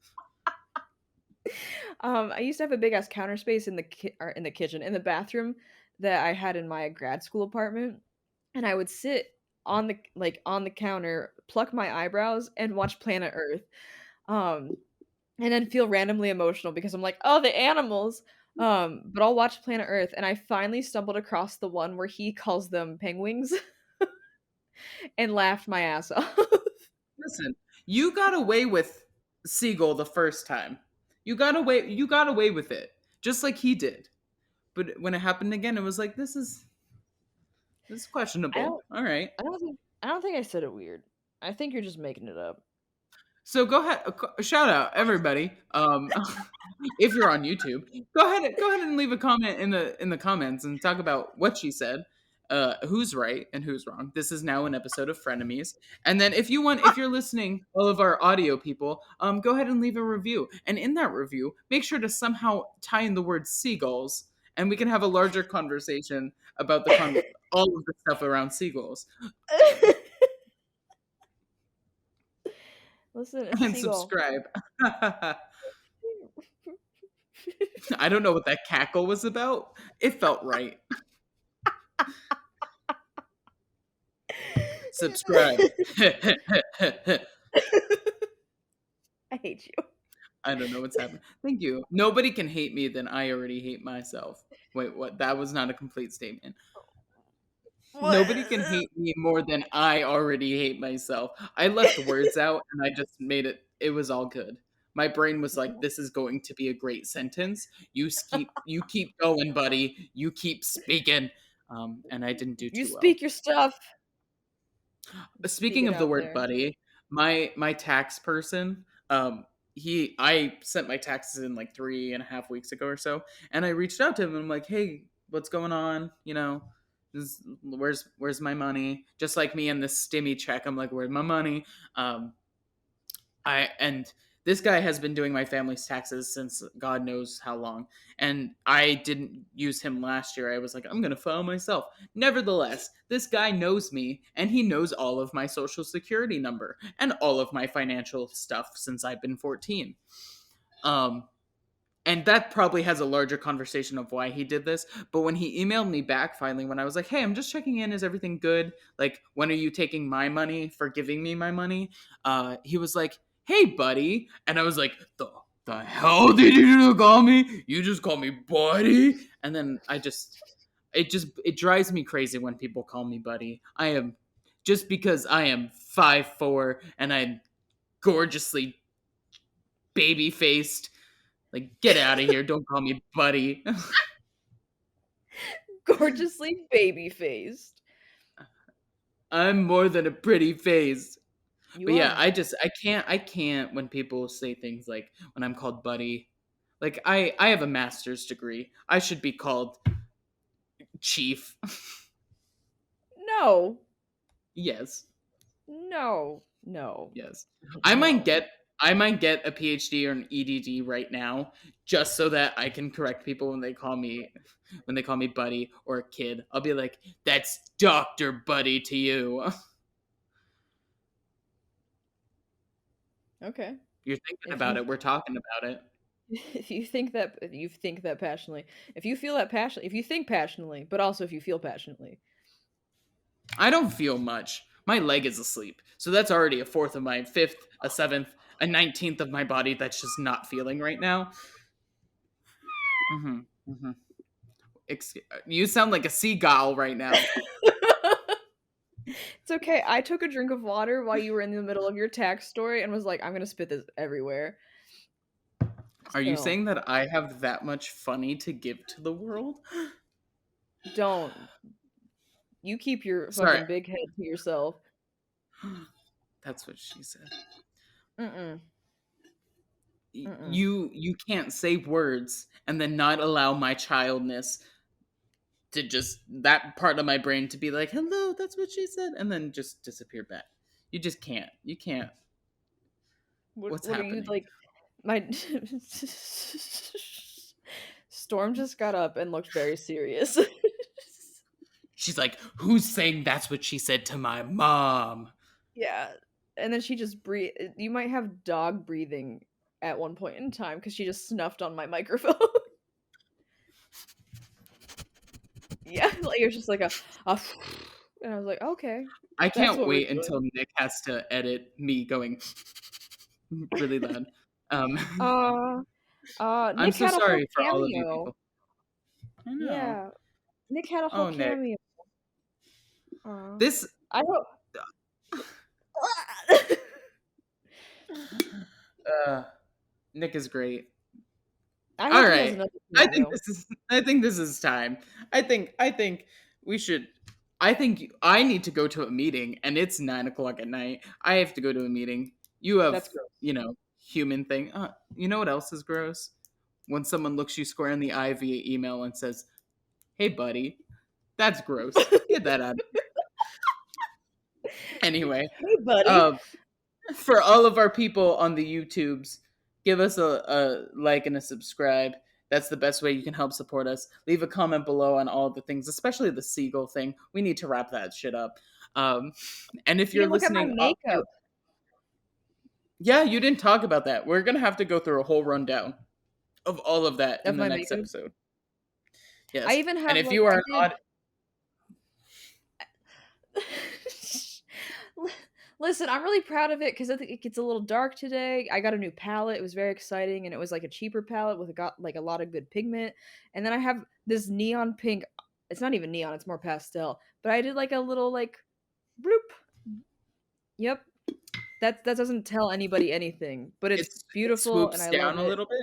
Speaker 1: I used to have a big ass counter space in the or in the kitchen, in the bathroom that I had in my grad school apartment, and I would sit on the on the counter, pluck my eyebrows, and watch Planet Earth. Um, and then feel randomly emotional because I'm like, "Oh, the animals." But I'll watch Planet Earth, and I finally stumbled across the one where he calls them penguins and laughed my ass off.
Speaker 2: Listen, you got away with Seagull the first time. You got away with it. Just like he did. But when it happened again, it was like this is
Speaker 1: I
Speaker 2: questionable.
Speaker 1: don't
Speaker 2: All right.
Speaker 1: I don't think I said it weird. I think you're just making it up.
Speaker 2: So go ahead, shout out everybody. If you're on YouTube, go ahead and leave a comment in the comments and talk about what she said, who's right and who's wrong. This is now an episode of Frenemies. And then if you're listening, all of our audio people, go ahead and leave a review. And in that review, make sure to somehow tie in the word seagulls, and we can have a larger conversation about all of the stuff around seagulls.
Speaker 1: Listen, a
Speaker 2: And
Speaker 1: seagull.
Speaker 2: subscribe. I don't know what that cackle was about. It felt right. Subscribe. I
Speaker 1: I hate you.
Speaker 2: don't know what's happening. Thank you. Nobody can hate me than I already hate myself. Wait, what? That was not a complete statement.
Speaker 1: What?
Speaker 2: Nobody can hate me more than I already hate myself. I left words out and I just made it was all good. My brain was like, this is going to be a great sentence. You keep going, buddy. You keep speaking. And I didn't do
Speaker 1: You
Speaker 2: too well.
Speaker 1: speak your stuff. Speak
Speaker 2: Speaking
Speaker 1: it
Speaker 2: of the
Speaker 1: out
Speaker 2: word
Speaker 1: there.
Speaker 2: buddy, my tax person, I sent my taxes in like 3.5 weeks ago or so, and I reached out to him and I'm like, hey, what's going on? Where's my money? Just like me and this stimmy check, I'm like, where's my money? Um, and this guy has been doing my family's taxes since God knows how long. And I didn't use him last year. I was like, I'm going to file myself. Nevertheless, this guy knows me and he knows all of my social security number and all of my financial stuff since I've been 14. Um, and that probably has a larger conversation of why he did this. But when he emailed me back finally, when I was like, "Hey, I'm just checking in. Is everything good? Like, when are you taking my money for giving me my money?" He was like, "Hey, buddy," and I was like, "The hell did you call me? You just call me buddy?" And then it drives me crazy when people call me buddy. I am just because I am 5'4" and I'm gorgeously baby faced. Like, get out of here. Don't call me buddy.
Speaker 1: Gorgeously baby faced.
Speaker 2: I'm more than a pretty face.
Speaker 1: You
Speaker 2: But yeah,
Speaker 1: are.
Speaker 2: I can't when people say things like when I'm called buddy. Like I have a master's degree. I should be called chief.
Speaker 1: No.
Speaker 2: Yes.
Speaker 1: No. No.
Speaker 2: Yes. I might
Speaker 1: No.
Speaker 2: get I might get a PhD or an EDD right now just so that I can correct people when they call me buddy or kid. I'll be like, "That's Dr. Buddy to you."
Speaker 1: Okay.
Speaker 2: You're thinking
Speaker 1: If
Speaker 2: about
Speaker 1: you
Speaker 2: it. We're talking about it.
Speaker 1: if you think that passionately, if you feel that passion, if you think passionately, but also if you feel passionately.
Speaker 2: I don't feel much. My leg is asleep. So that's already a fourth of my fifth, a seventh, a 19th of my body that's just not feeling right now. Mm-hmm. Mm-hmm. You sound like a seagull right now.
Speaker 1: It's okay. I took a drink of water while you were in the middle of your tax story and was like, I'm gonna spit this everywhere.
Speaker 2: Are you
Speaker 1: So
Speaker 2: saying that I have that much funny to give to the world?
Speaker 1: don't. You keep your
Speaker 2: Sorry.
Speaker 1: fucking big head to yourself.
Speaker 2: That's what she said.
Speaker 1: Mm-mm. Mm-mm.
Speaker 2: You can't say words and then not allow my childness to just that part of my brain to be like, "Hello, that's what she said," and then just disappear back. You just can't. You can't. What's
Speaker 1: What are you
Speaker 2: happening?
Speaker 1: like? My Storm just got up and looked very serious.
Speaker 2: She's like, "Who's saying that's what she said to my mom?"
Speaker 1: Yeah, and then she just breathe. You might have dog breathing at one point in time because she just snuffed on my microphone. Yeah, like it was just like a and I was like, okay,
Speaker 2: I
Speaker 1: that's
Speaker 2: can't
Speaker 1: what we're
Speaker 2: wait
Speaker 1: doing.
Speaker 2: until Nick has to edit me going really loud. Um,
Speaker 1: Uh,
Speaker 2: I'm
Speaker 1: Nick
Speaker 2: so
Speaker 1: had a whole
Speaker 2: sorry for all of you
Speaker 1: cameo.
Speaker 2: people. I know.
Speaker 1: Yeah, Nick had a whole
Speaker 2: Oh, Nick.
Speaker 1: cameo. Uh,
Speaker 2: This
Speaker 1: I hope.
Speaker 2: uh Nick is great.
Speaker 1: I
Speaker 2: All
Speaker 1: hope he has
Speaker 2: right.
Speaker 1: another cameo.
Speaker 2: I think this is time. I think we should I think I need to go to a meeting and it's 9 o'clock at night. I have to go to a meeting. You have,
Speaker 1: That's gross.
Speaker 2: human thing. You know what else is gross? When someone looks you square in the eye via email and says, "Hey buddy." That's gross. Get that out. Anyway,
Speaker 1: Hey, buddy.
Speaker 2: uh, for all of our people on the YouTubes, give us a like and a subscribe. That's the best way you can help support us. Leave a comment below on all the things, especially the seagull thing. We need to wrap that shit up. And if
Speaker 1: You
Speaker 2: you're
Speaker 1: didn't look at my
Speaker 2: listening,
Speaker 1: makeup
Speaker 2: yeah, you didn't talk about that. We're gonna have to go through a whole rundown of all of that in
Speaker 1: of
Speaker 2: the
Speaker 1: my
Speaker 2: next
Speaker 1: makeup.
Speaker 2: episode.
Speaker 1: I
Speaker 2: Yes,
Speaker 1: even
Speaker 2: and
Speaker 1: have
Speaker 2: if
Speaker 1: like
Speaker 2: you are
Speaker 1: I
Speaker 2: an
Speaker 1: did.
Speaker 2: odd,
Speaker 1: Listen, I'm really proud of it because I think it gets a little dark today. I got a new palette. It was very exciting, and it was like a cheaper palette with got like a lot of good pigment. And then I have this neon pink. It's not even neon; it's more pastel. But I did like a little like bloop. Yep, that doesn't tell anybody anything, but it's
Speaker 2: it
Speaker 1: beautiful and
Speaker 2: swoops
Speaker 1: I love
Speaker 2: down a
Speaker 1: it.
Speaker 2: little bit.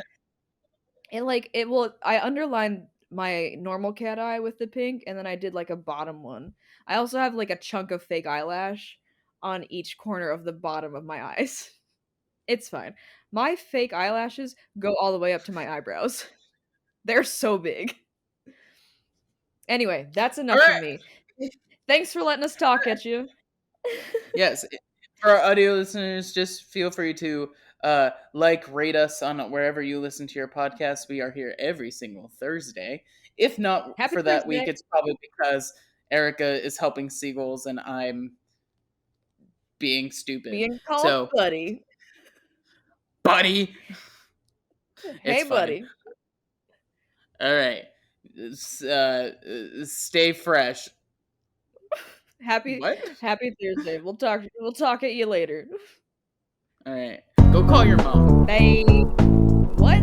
Speaker 1: And like it will, I underlined my normal cat eye with the pink, and then I did like a bottom one. I also have like a chunk of fake eyelash on each corner of the bottom of my eyes. It's fine. My fake eyelashes go all the way up to my eyebrows. They're so big. Anyway, that's
Speaker 2: All
Speaker 1: enough
Speaker 2: right.
Speaker 1: from me. Thanks for letting us talk at you.
Speaker 2: Yes. For our audio listeners, just feel free to rate us on wherever you listen to your podcast. We are here every single Thursday. If not
Speaker 1: Happy
Speaker 2: for that week,
Speaker 1: Thursday.
Speaker 2: it's probably because Erica is helping seagulls and I'm being stupid.
Speaker 1: Being called
Speaker 2: So,
Speaker 1: buddy.
Speaker 2: buddy,
Speaker 1: Hey,
Speaker 2: it's fine.
Speaker 1: buddy.
Speaker 2: All right. Stay fresh.
Speaker 1: Happy
Speaker 2: What?
Speaker 1: Happy Thursday. We'll talk at you later.
Speaker 2: All right. Go call your mom.
Speaker 1: Bye. What?